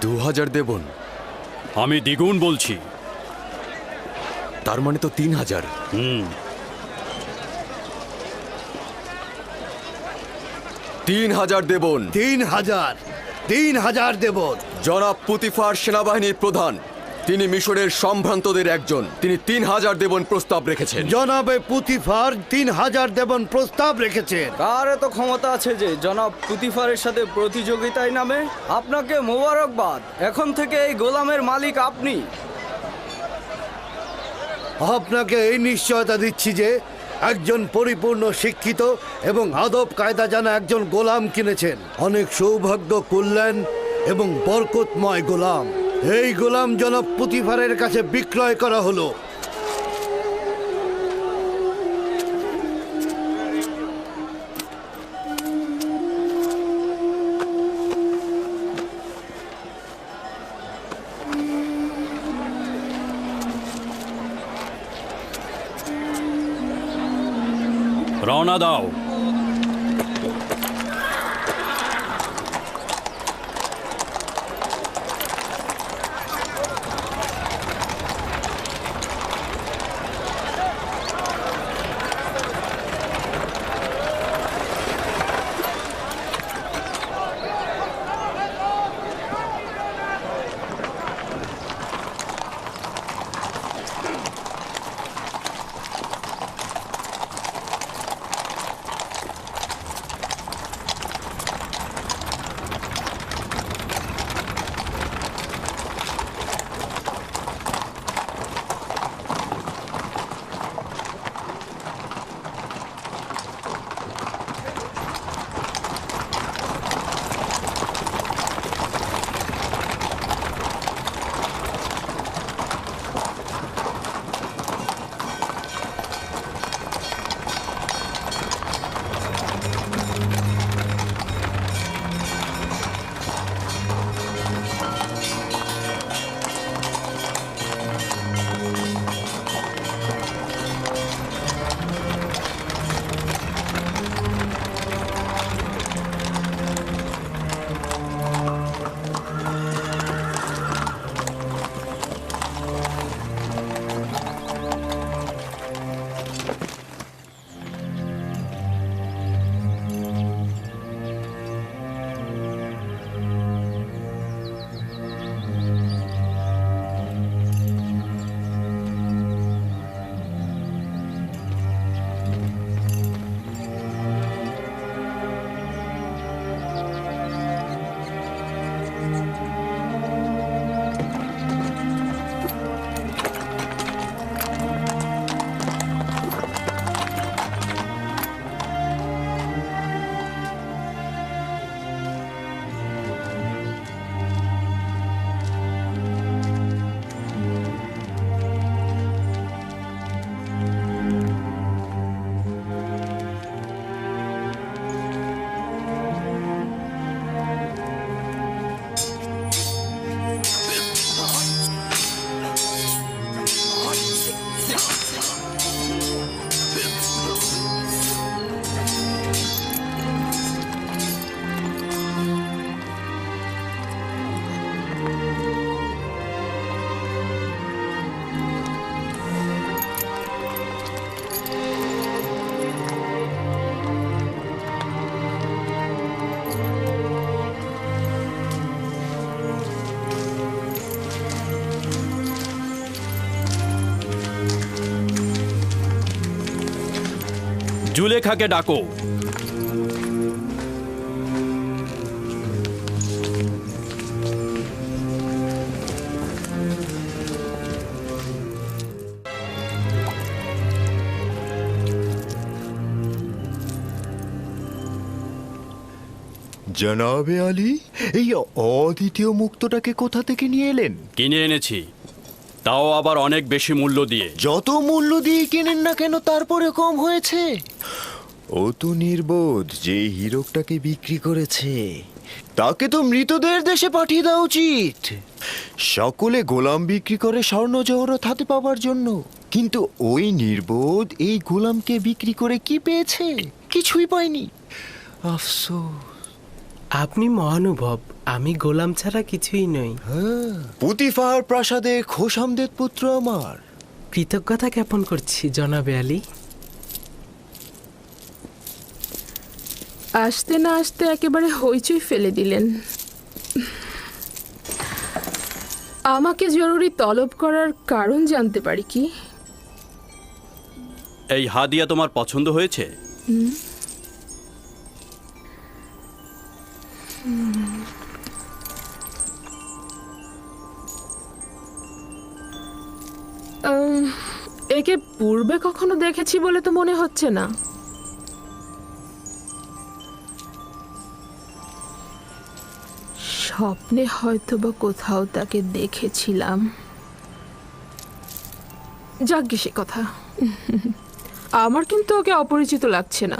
দু 2000 দেবন। আমি দ্বিগুণ বলছি। তার মানে তো 3000। 3000 দেবন। 3000 দেবন। জনাব পুতিফার সেনাবাহিনীর প্রধান, তিনি মিশরের সম্ভ্রান্তদের একজন। তিনি 3000 দেবন প্রস্তাব রেখেছেন। জনাবে পুতিফার 3000 দেবন প্রস্তাব রেখেছেন। কার এত ক্ষমতা আছে যে জনাব পুতিফারের সাথে প্রতিযোগিতায় নামে? আপনাকে মোবারকবাদ, এখন থেকে এই গোলামের মালিক আপনি। আপনাকে এই নিশ্চয়তা দিচ্ছি যে একজন পরিপূর্ণ শিক্ষিত এবং আদব কায়দা জানা একজন গোলাম কিনেছেন। অনেক সৌভাগ্য, কল্যাণ এবং বরকতময় গোলাম। এই গোলাম জনাব পুতিফারের কাছে বিক্রয় করা হলো। রওনা দাও। জুলেখাকে ডাকো। জনাবে আলী, এই অদ্বিতীয় মুক্তটাকে কোথা থেকে নিয়ে এলেন? কিনে এনেছি, তাও আবার অনেক বেশি মূল্য দিয়ে। যত মূল্য দিয়ে কেনেন না কেন, তারপরে কম হয়েছে। ও তো নির্বোধ যে হীরকটাকে বিক্রি করেছে। তাকে তো মৃতদের দেশে পাঠিয়ে দেওয়া উচিত। সকলে গোলাম বিক্রি করে স্বর্ণ জহরত হাতে পাওয়ার জন্য, কিন্তু ওই নির্বোধ এই গোলামকে বিক্রি করে কি পেয়েছে? কিছুই পায়নি। আফসোস। আপনি মহানুভব, আমি গোলাম ছাড়া কিছুই নই। পুতিফার প্রাসাদে খোশামদের পুত্র আমার। কৃতজ্ঞতা জ্ঞাপন করছি জনাবে আলী। আসতে না আসতে একেবারে হইচই ফেলে দিলেন। আমাকে জরুরি তলব করার কারণ জানতে পারি কি? এই হাদিয়া তোমার পছন্দ হয়েছে? একে পূর্বে কখনো দেখেছি বলে তো মনে হচ্ছে না। স্বপ্নে হয়তো বা কোথাও তাকে দেখেছিলাম। যাজ্ঞে সে কথা। আমার কিন্তু ওকে অপরিচিত লাগছে না।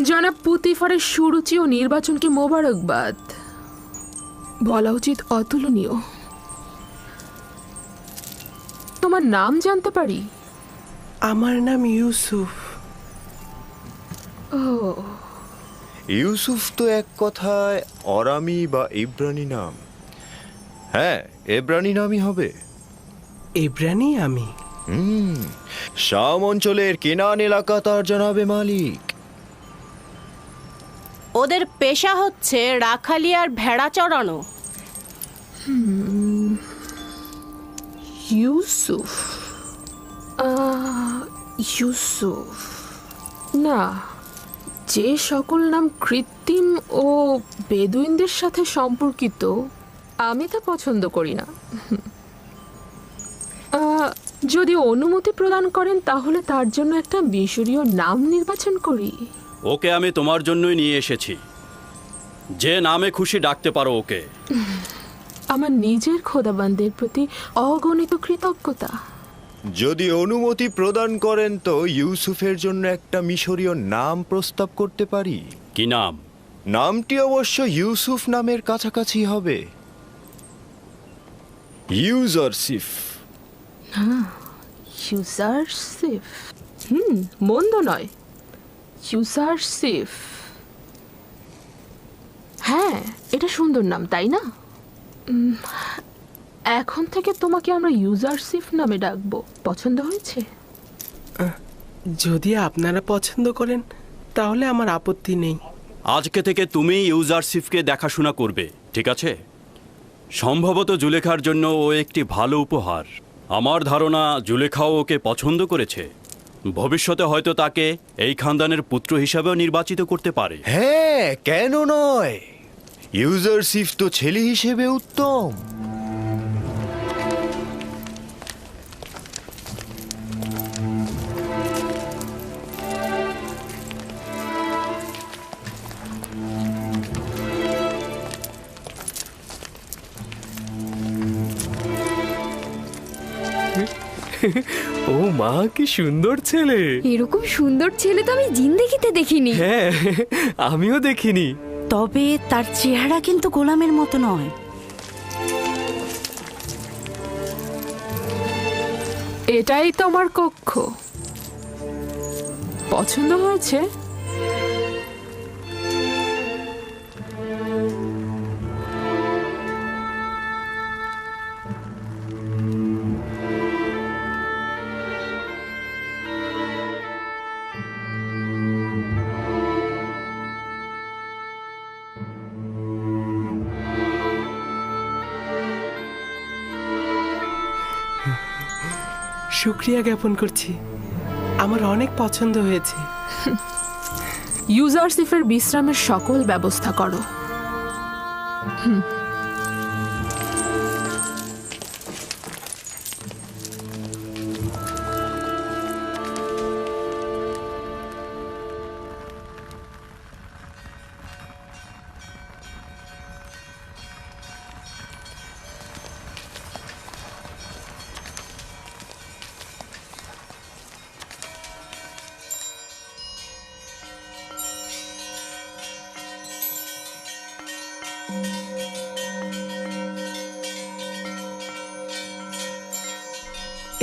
জনাব পুতিফারের সুরুচি ও নির্বাচনকে মোবারকবাদ। বলা উচিত অতুলনীয়। তোমার নাম জানতে পারি? আমার নাম ইউসুফ। ও, ইউসুফ তো এক কথায় অরামি বা ইব্রানি নাম। হ্যাঁ, এব্রানি নামই হবে। ইব্রানি আমি। শাম অঞ্চলের কেনান এলাকা তার জনাবে মালিক। ওদের পেশা হচ্ছে রাখালি আর ভেড়া চড়ানো। ইউসুফ, ইউসুফ না, যে সকল নাম কৃত্রিম ও বেদুইনদের সাথে সম্পর্কিত আমি তা পছন্দ করি না। যদি অনুমতি প্রদান করেন তাহলে তার জন্য একটা মিশরীয় নাম নির্বাচন করি। ওকে আমি তোমার জন্যই নিয়ে এসেছি। যে নামে খুশি ডাকতে পারো ওকে। আমার নিজের খোদাবান্দের প্রতি অগণিত কৃতজ্ঞতা। যদি অনুমতি প্রদান করেন তো ইউসুফের জন্য একটা মিশরীয় নাম প্রস্তাব করতে পারি। কি নাম? নামটি অবশ্য ইউসুফ নামের কাছাকাছি হবে। ইউজারসিফ। ইউজারসিফ, মন্দ নয়। ইউজারসিফ, হ্যাঁ, এটা সুন্দর নাম, তাই না? এখন থেকে তোমাকে আমরা ইউজারসিফ নামে ডাকবো। পছন্দ হয়েছে? যদি আপনারা পছন্দ করেন তাহলে আমার আপত্তি নেই। আজকে থেকে তুমি ইউজারসিফকে দেখাশোনা করবে, ঠিক আছে? সম্ভবত জুলেখার জন্য ও একটি ভালো উপহার। আমার ধারণা জুলেখাও ওকে পছন্দ করেছে। ভবিষ্যতে হয়তো তাকে এই খানদানের পুত্র হিসাবেও নির্বাচিত করতে পারে। হ্যাঁ, কেন নয়? ইউজারসিফ তো ছেলে হিসেবে উত্তম। ও মা, কি সুন্দর ছেলে! এরকম সুন্দর ছেলে তো আমি জিন্দেগিতে দেখিনি। হ্যাঁ, আমিও দেখিনি। তবে তার চেহারা কিন্তু গোলামের মতো নয়। এটাই তোমার কক্ষ। পছন্দ হয়েছে? শুক্রিয়া জ্ঞাপন করছি, আমার অনেক পছন্দ হয়েছে। ইউজারসিফের বিশ্রামের সকল ব্যবস্থা করো।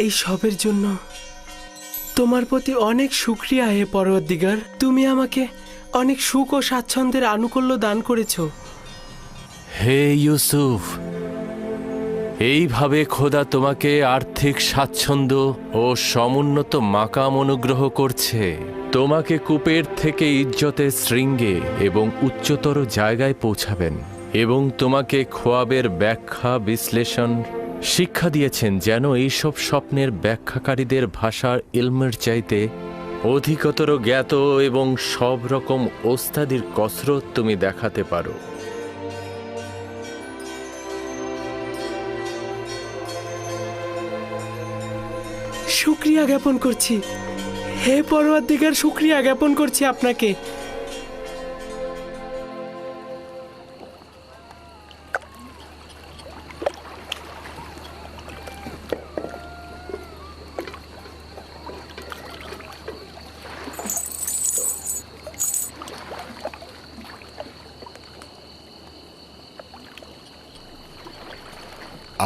এই সবের জন্য তোমার প্রতি অনেক শুক্রিয়া হে পরওয়ারদিগার। তুমি আমাকে অনেক সুখ ও স্বাচ্ছন্দ্যের আনুকূল্য দান করেছো। হে ইউসুফ, এইভাবে খোদা তোমাকে আর্থিক স্বাচ্ছন্দ্য ও সমুন্নত মাকাম অনুগ্রহ করছে। তোমাকে কূপের থেকে ইজ্জতের শৃঙ্গে এবং উচ্চতর জায়গায় পৌঁছাবেন এবং তোমাকে খোয়াবের ব্যাখ্যা বিশ্লেষণ শিক্ষা দিয়েছেন, যেন এইসব স্বপ্নের ব্যাখ্যাকারীদের ভাষার ইলমের চাইতে অধিকতর জ্ঞাত এবং সব রকম ওস্তাদির কসরত তুমি দেখাতে পারো। শুক্রিয়া জ্ঞাপন করছি হে পরওয়ারদিগার, শুক্রিয়া জ্ঞাপন করছি আপনাকে।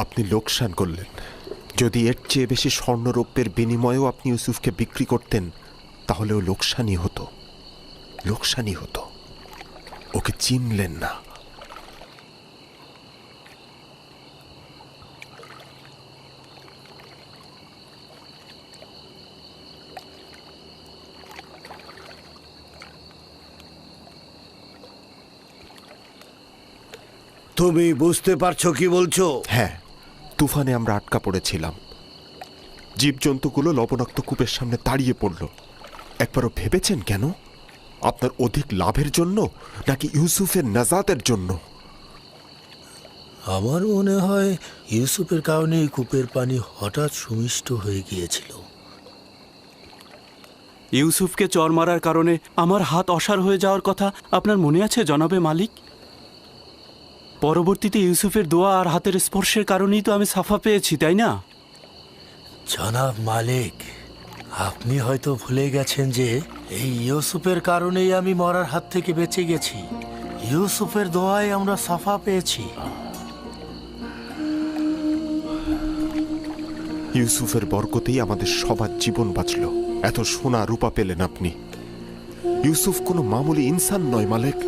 আপনি লোকসান করলেন। যদি এর চেয়ে বেশি স্বর্ণরৌপ্যের বিনিময়েও আপনি ইউসুফকে বিক্রি করতেন, তাহলেও লোকসানই হতো, লোকসানই হতো। ওকে চিনলেন না। তুমি বুঝতে পারছো কি বলছো? হ্যাঁ, তুফানে আমরা আটকা পড়েছিলাম। জীবজন্তুগুলো লবণাক্ত কূপের সামনে দাঁড়িয়ে পড়ল। একবারও ভেবেছেন কেন? আপনার অধিক লাভের জন্য নাকি ইউসুফের নাজাতের জন্য? আমার মনে হয় ইউসুফের কারণে এই কূপের পানি হঠাৎ সুমিষ্ট হয়ে গিয়েছিল। ইউসুফকে চর মারার কারণে আমার হাত অসাড় হয়ে যাওয়ার কথা আপনার মনে আছে জনাবে মালিক? পরবর্তীতে ইউসুফের দোয়া আর হাতের স্পর্শের কারণেই তো আমি সাফা পেয়েছি, তাই না? জনাব মালিক, আপনি হয়তো ভুলে গেছেন যে এই ইউসুফের কারণেই আমি মরার হাত থেকে বেঁচে গেছি। ইউসুফের দোয়ায় আমরা সাফা পেয়েছি। ইউসুফের বরকতেই আমাদের সবার জীবন বাঁচল। এত সোনা রূপা পেলেন আপনি। ইউসুফ কোনো মামুলি ইনসান নয় মালিক।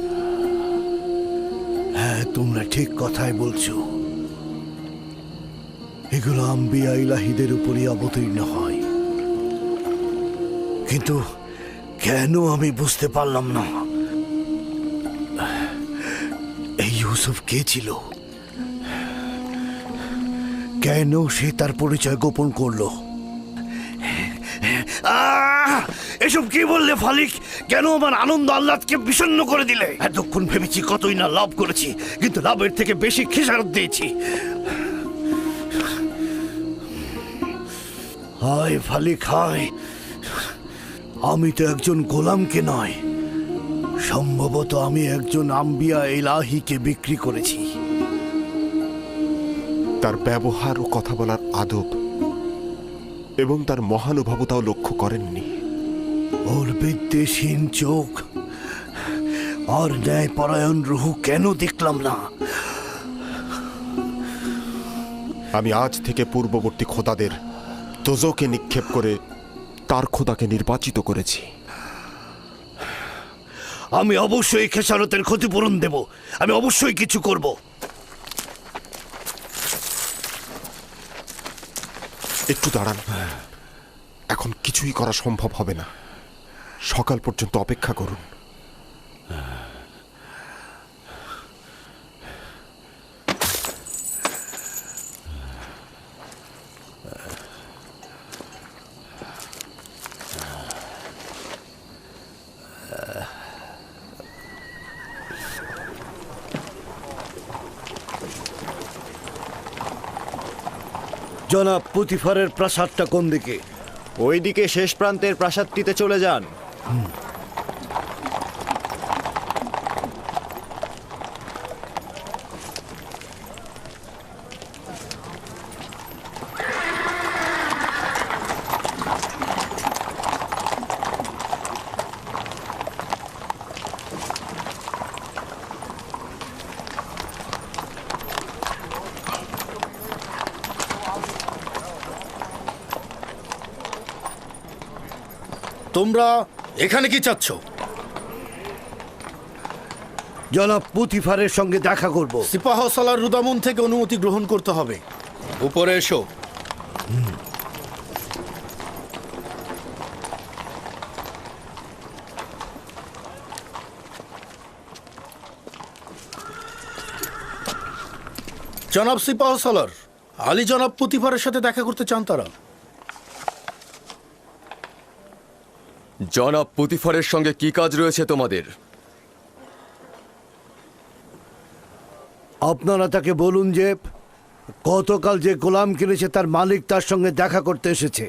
হ্যাঁ, তোমরা ঠিক কথাই বলছো। এগুলো আম্বিয়া ইলাহিদের উপরই অবতীর্ণ হয়, কিন্তু কেন আমি বুঝতে পারলাম না এই ইউসুফ কে ছিল, কেন সে তার পরিচয় গোপন করলো। এসব কি বললে ফালিক? কেন আমার আনন্দ আহ্লাদকে বিষণ্ণ করে দিলে? এতক্ষণ ভেবেছি কতই না লাভ করেছি, কিন্তু লাভের থেকে বেশি খেসারত দিয়েছি। হায় ফালিক হায়, আমি তো একজন গোলামকে নয়, সম্ভবত আমি একজন আম্বিয়া ইলাহিকে বিক্রি করেছি। তার ব্যবহার ও কথা বলার আদব এবং তার মহানুভবতাও লক্ষ্য করেননি। ওর বিদ্বেষহীন চোখ আর ন্যায়পরায়ণ রুহু কেন দেখলাম না? আমি আজ থেকে পূর্ববর্তী খোদাদের দোজকে নিক্ষেপ করে তার খোদাকে নির্বাচিত করেছি। আমি অবশ্যই খেসারতের ক্ষতিপূরণ দেব, আমি অবশ্যই কিছু করব। একটু দাঁড়ান, এখন কিছুই করা সম্ভব হবে না। সকাল পর্যন্ত অপেক্ষা করুন। জনাব পুতিফারের প্রাসাদটা কোন দিকে? ওইদিকে শেষ প্রান্তের প্রাসাদটিতে চলে যান। তোমরা এখানে কি চাচ্ছ? জনাব পুতিফারের সঙ্গে দেখা করব। সিপাহ সালার রুদামুন থেকে অনুমতি গ্রহণ করতে হবে। উপরে এসো। জনাব সিপাহ সালার, আলী জনাব পুতিফারের সাথে দেখা করতে চান তারা। জনাব পুতিফারের সঙ্গে কি কাজ রয়েছে তোমাদের? আপনারা তাকে বলুন যে গতকাল যে গোলাম কিনেছে তার মালিক তার সঙ্গে দেখা করতে এসেছে।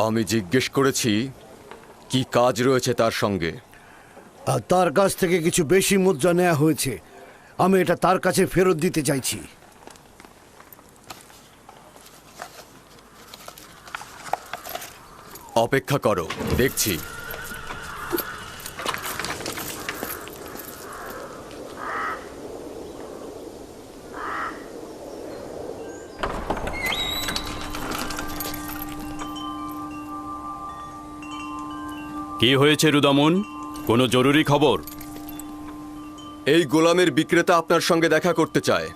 আমি জিজ্ঞেস করেছি কি কাজ রয়েছে তার সঙ্গে। আর তার কাছ থেকে কিছু বেশি মুদ্রা নেওয়া হয়েছে, আমি এটা তার কাছে ফেরত দিতে চাইছি। অপেক্ষা করো, দেখছি। কি হয়েছে রুদামুন? কোনো জরুরি খবর? এই গোলামের বিক্রেতা আপনার সঙ্গে দেখা করতে চায়।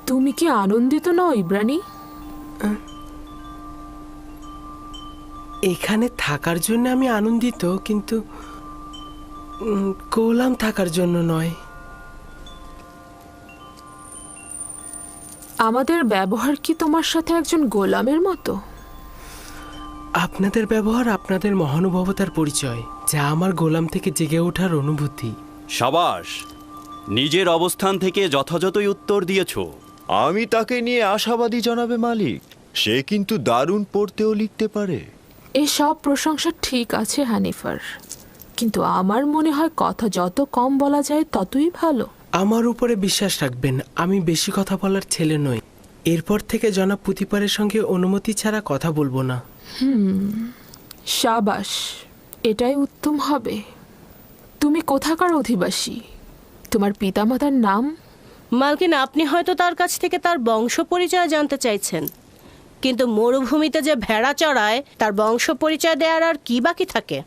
তুমি কি আনন্দিত নও ইব্রানি? এখানে থাকার জন্য আমি আনন্দিত, কিন্তু গোলাম থাকার জন্য নয়। আমাদের ব্যবহার কি তোমার সাথে একজন গোলামের মতো? আপনাদের ব্যবহার আপনাদের মহানুভবতার পরিচয়, যা আমার গোলাম থেকে জেগে ওঠার অনুভূতি। সাবাস, নিজের অবস্থান থেকে যথাযথই উত্তর দিয়েছ। আমি তাকে নিয়ে আশাবাদী জনাবে মালিক। সে কিন্তু দারুণ পড়তেও লিখতে পারে। এসব প্রশংসা ঠিক আছে হানিফার, কিন্তু আমার মনে হয় কথা যত কম বলা যায় ততই ভালো। আমার উপরে বিশ্বাস রাখবেন, আমি বেশি কথা বলার ছেলে নই। এরপর থেকে জনাব পুতিফারের সঙ্গে অনুমতি ছাড়া কথা বলবো না। সাবাস, এটাই উত্তম হবে। তুমি কোথাকার অধিবাসী? তোমার পিতামাতার নাম? মালকিন, আপনি হয়তো তার কাছ থেকে তার বংশ পরিচয় জানতে চাইছেন, কিন্তু মরুভূমিতে যে ভেড়া চড়ায় তার বংশ পরিচয় দেওয়ার আর কি বাকি থাকে?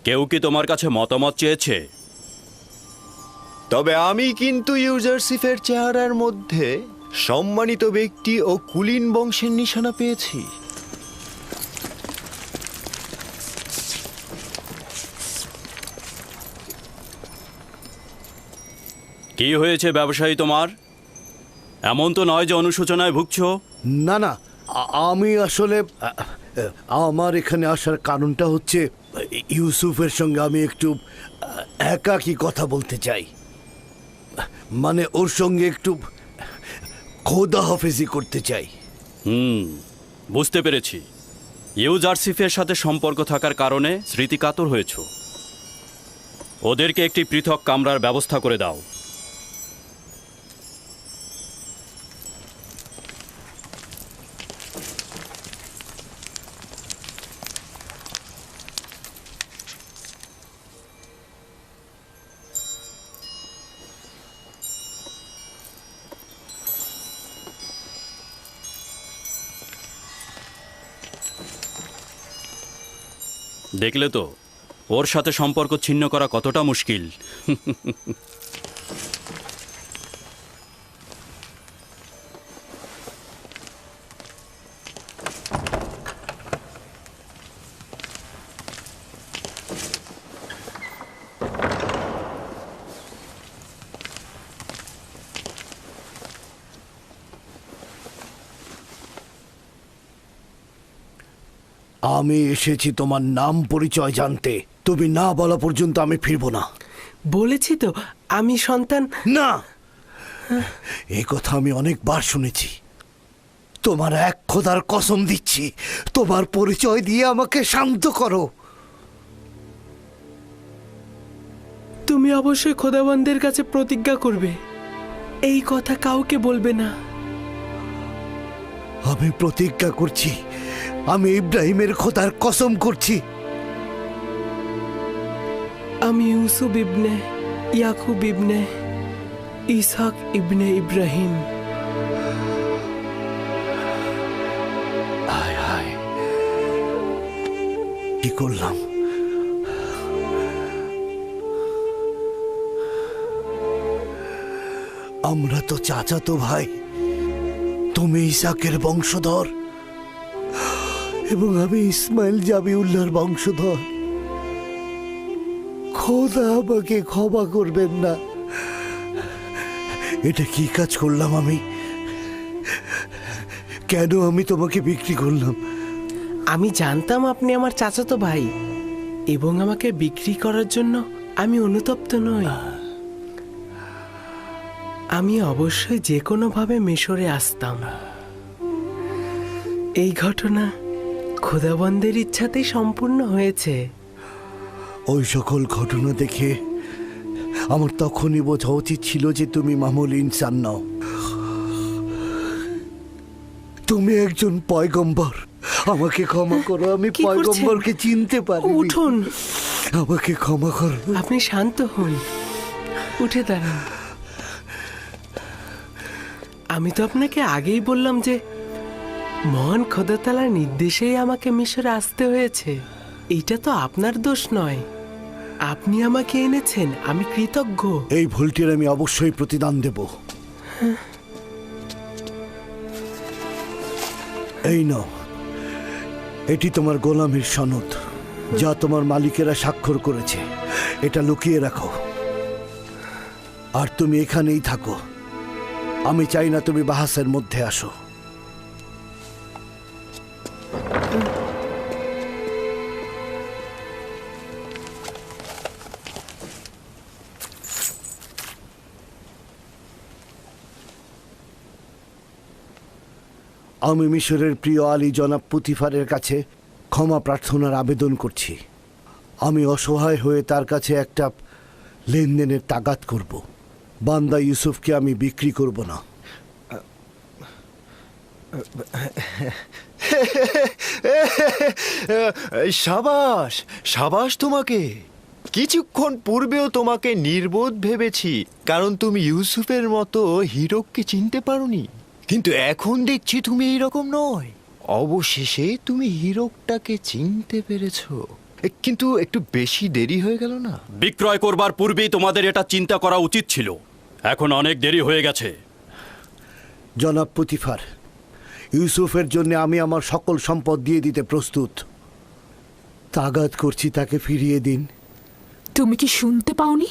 কেউ কি তোমার কাছে মতামত চেয়েছে? তবে আমি কিন্তু ইউজারসিফের চেহারার মধ্যে সম্মানিত ব্যক্তি ও কুলীন বংশের নিশানা পেয়েছি। কি হয়েছে ব্যবসায়ী তোমার? এমন তো নয় যে অনুশোচনায় ভুগছ। না না, আমি আসলে আমার এখানে আসার কারণটা হচ্ছে ইউসুফের সঙ্গে আমি একটু একাকী কথা বলতে চাই। মানে ওর সঙ্গে একটু খোদা হাফেজি করতে চাই। বুঝতে পেরেছি। ইউজারসিফের সাথে সম্পর্ক থাকার কারণে স্মৃতিকাতর হয়েছ। ওদেরকে একটি পৃথক কামরার ব্যবস্থা করে দাও। দেখলে তো ওর সাথে সম্পর্ক ছিন্ন করা কতটা মুশকিল। আমি এসেছি তোমার নাম পরিচয় জানতে। তুমি না বলা পর্যন্ত আমি ফিরবো না। বলেছি তো আমি সন্তান। না, এই কথা আমি অনেকবার শুনেছি। তোমার এক খোদার কসম দিচ্ছি, তোমার পরিচয় দিয়ে আমাকে শান্ত করো। তুমি অবশ্যই খোদাবন্দের কাছে প্রতিজ্ঞা করবে, এই কথা কাউকে বলবে না। আমি প্রতিজ্ঞা করছি, আমি ইব্রাহিমের খোদার কসম করছি। আমি ইউসুফ ইবনে ইয়াকুব ইবনে ইসহাক ইবনে ইব্রাহিম। কি করলাম? আমরা তো চাচাতো ভাই। তুমি ইসাকের বংশধর এবং আমি ইসমাইল জাবিউল্লাহর বংশধর। খোদা আমাকে ক্ষমা করবেন না। এটা কি কাজ করলাম আমি? কেন আমি তোমাকে বিক্রি করলাম? আমি জানতাম আপনি আমার চাচাতো ভাই এবং আমাকে বিক্রি করার জন্য আমি অনুতপ্ত নই। আমি অবশ্যই যে কোনোভাবে মিশরে আসতাম। এই ঘটনা খোদাবন্দের ইচ্ছাতেই সম্পূর্ণ হয়েছে। ওই সকল ঘটনা দেখে আমার তখনই বোঝা উচিত ছিল যে তুমি মামুল ইনসান নও। তুমি একজন পয়গম্বর। আমাকে ক্ষমা করো, আমি পয়গম্বরকে চিনতে পারি। উঠুন, আমাকে ক্ষমা করো। আপনি শান্ত হন, উঠে দাঁড়ান। আমি তো আপনাকে আগেই বললাম যে মহান খোদা তাআলার নির্দেশেই আমাকে মিশরে আসতে হয়েছে। এটা তো আপনার দোষ নয়, আপনি আমাকে এনেছেন, আমি কৃতজ্ঞ। এই ভুলটির আমি অবশ্যই প্রতিদান দেব। এই নাও, এটি তোমার গোলামের সনদ, যা তোমার মালিকেরা স্বাক্ষর করেছে। এটা লুকিয়ে রাখো আর তুমি এখানেই থাকো। আমি চাই না তুমি বাহাসের মধ্যে আসো। আমি মিশরের প্রিয় আলী জনাব পুতিফারের কাছে ক্ষমা প্রার্থনার আবেদন করছি। আমি অসহায় হয়ে তার কাছে একটা লেনদেনের তাগাদ করব। বান্দা ইউসুফকে আমি বিক্রি করব না। সাবাস সাবাস তোমাকে। কিছুক্ষণ পূর্বেও তোমাকে নির্বোধ ভেবেছি, কারণ তুমি ইউসুফের মতো হীরককে চিনতে পারোনি। কিন্তু এখন দেখছি তুমি এইরকম নয়। অবশেষে তুমি হীরকটাকে চিনতে পেরেছো। কিন্তু একটু বেশি দেরি হয়ে গেল না? বিক্রয় করবার পূর্বেই তোমাদের এটা চিন্তা করা উচিত ছিল। এখন অনেক দেরি হয়ে গেছে। জনাব পুতিফার, ইউসুফের জন্য আমি আমার সকল সম্পদ দিয়ে দিতে প্রস্তুত। তাগাদ করছি তাকে ফিরিয়ে দিন। তুমি কি শুনতে পাওনি?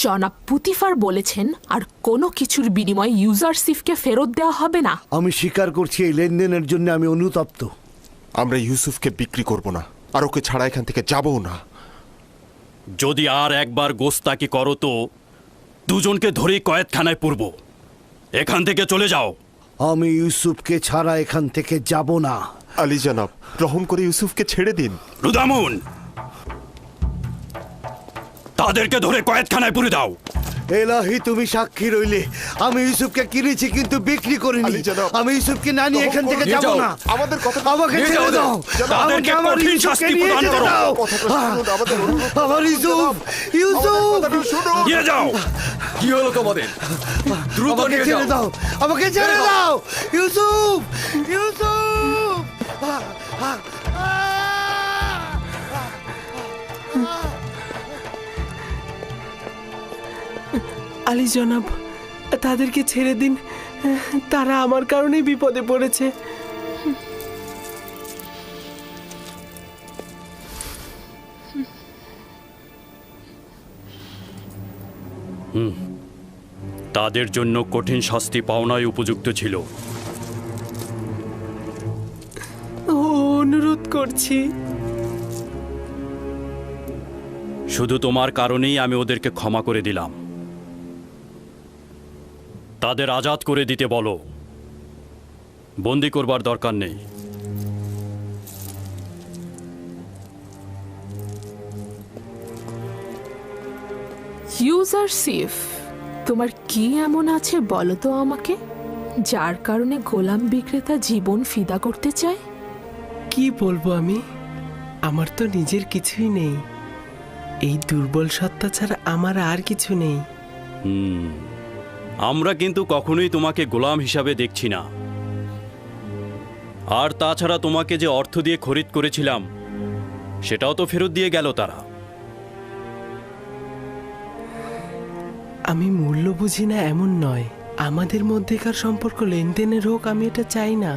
জনাব পুতিফার বলেছেন আর কোনো কিছুর বিনিময়ে ইউজারশিপকে ফেরত দেওয়া হবে না। আমি স্বীকার করছি এই লেনদেনের জন্য আমি অনুতপ্ত। আমরা ইউসুফকে বিক্রি করব না, আর ওকে ছাড়া এখান থেকে যাবও না। যদি আর একবার গোস্তাকি করো তো দুজনকে ধরেই কয়েদখানায় পুরব। এখান থেকে চলে যাও। আমি ইউসুফকে ছাড়া এখান থেকে যাব না। আলী জনাব, রহম করে ইউসুফকে ছেড়ে দিন। রুদামুন, তাদেরকে ধরে কয়েদখানায় পুরে দাও। এলাহি, তুমি সাক্ষী রইলে। আমি ইউসুফকে কিনেছি কিন্তু বিক্রি করিনি। আমি ইউসুফকে না নিয়ে এখান থেকে যাব না। আমাদের কথা আমাকে ছেড়ে দাও। আমাকে আমার ইউসুফকে নিয়ে যেতে দাও। আমার ইউসুফ, ইউসুফ নিয়ে যাও। কি হলো তোমাদের? দ্রুত আমাকে নিয়ে ছেড়ে যাও। দাও। আমাকে ছেড়ে দাও। ইউসুফ, ইউসুফ। আলী জনাব, তাদেরকে ছেড়ে দিন। তারা আমার কারণেই বিপদে পড়েছে। তাদের জন্য কঠিন শাস্তি পাওনাই উপযুক্ত ছিল। অনুরোধ অনুরোধ করছি। শুধু তোমার কারণেই আমি ওদেরকে ক্ষমা করে দিলাম। তাদের আজাদ করে দিতে বলো, বন্দি করবার দরকার নেই। ইউজারশিপ, তোমার কি এমন আছে বলো তো আমাকে, যার কারণে গোলাম বিক্রেতা জীবন ফিদা করতে চায়? কি বলবো আমি? আমার তো নিজের কিছুই নেই। এই দুর্বল সত্তা ছাড়া আমার আর কিছু নেই। আমরা কিন্তু কখনোই তোমাকে গোলাম হিসাবে দেখছি না। আর তাছাড়া তোমাকে যে অর্থ দিয়ে খরিদ করেছিলাম সেটাও তো ফেরত দিয়ে গেল তারা। আমি মূল্য বুঝি না এমন নয়, আমাদের মধ্যেকার সম্পর্ক লেনদেনের হোক, আমি এটা চাই না।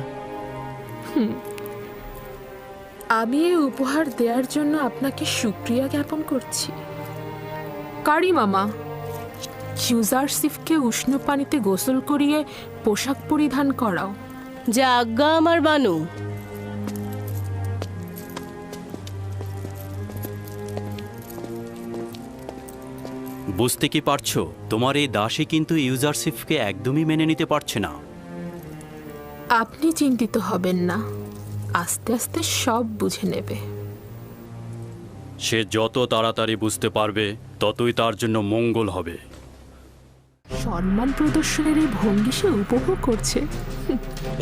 আমি এই উপহার দেওয়ার জন্য আপনাকে শুকরিয়া জ্ঞাপন করছি। কারি মামা, ইউজারশিপকে উষ্ণ পানিতে গোসল করিয়ে পোশাক পরিধান করাও। যা আজ্ঞা আমার বানু। বুঝতে কি পারছো, তোমার এই দাসী কিন্তু ইউজারশিপকে একদমই মেনে নিতে পারছে না। আপনি চিন্তিত হবেন না, আস্তে আস্তে সব বুঝে নেবে। সে যত তাড়াতাড়ি বুঝতে পারবে ততই তার জন্য মঙ্গল হবে। সম্মান প্রদর্শনের এই ভঙ্গি সে উপভোগ করছে।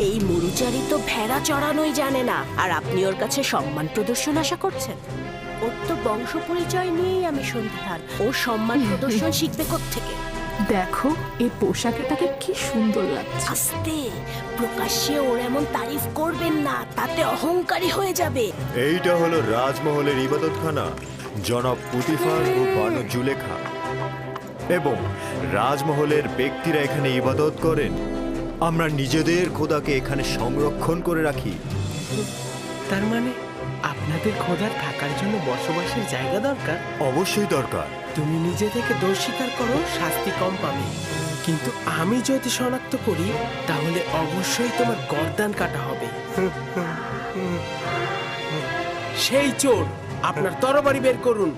এই মরুচারি তো ভেড়া চড়ানোই জানে না, আর আপনি ওর কাছে সম্মান প্রদর্শন আশা করছেন? ওর তো বংশ পরিচয় নিয়েই আমি সন্দিহান। ও সম্মান প্রদর্শন শিখবে কোত্থেকে? দেখো এই পোশাকে তাকে কি সুন্দর লাগছে। আস্তে, প্রকাশ্যে ওর এমন তারিফ করবেন না, তাতে অহংকারী হয়ে যাবে। এইটা হলো রাজমহলের ইবাদতখানা, জনাব পুতিফার ও বানু জুলেখা। এবং রাজমহলের ব্যক্তিরা এখানে ইবাদত করেন। আমরা নিজেদের খোদাকে এখানে সংরক্ষণ করে রাখি। তার মানে আপনাদের খোদার থাকার জন্য বসবাসের জায়গা দরকার? অবশ্যই দরকার। তুমি নিজে থেকে দোষ স্বীকার করো, শাস্তি কম পাবে। কিন্তু আমি যদি শনাক্ত করি তাহলে অবশ্যই তোমার গর্দান কাটা হবে। সেই চোর, আপনার তরবারি বের করুন।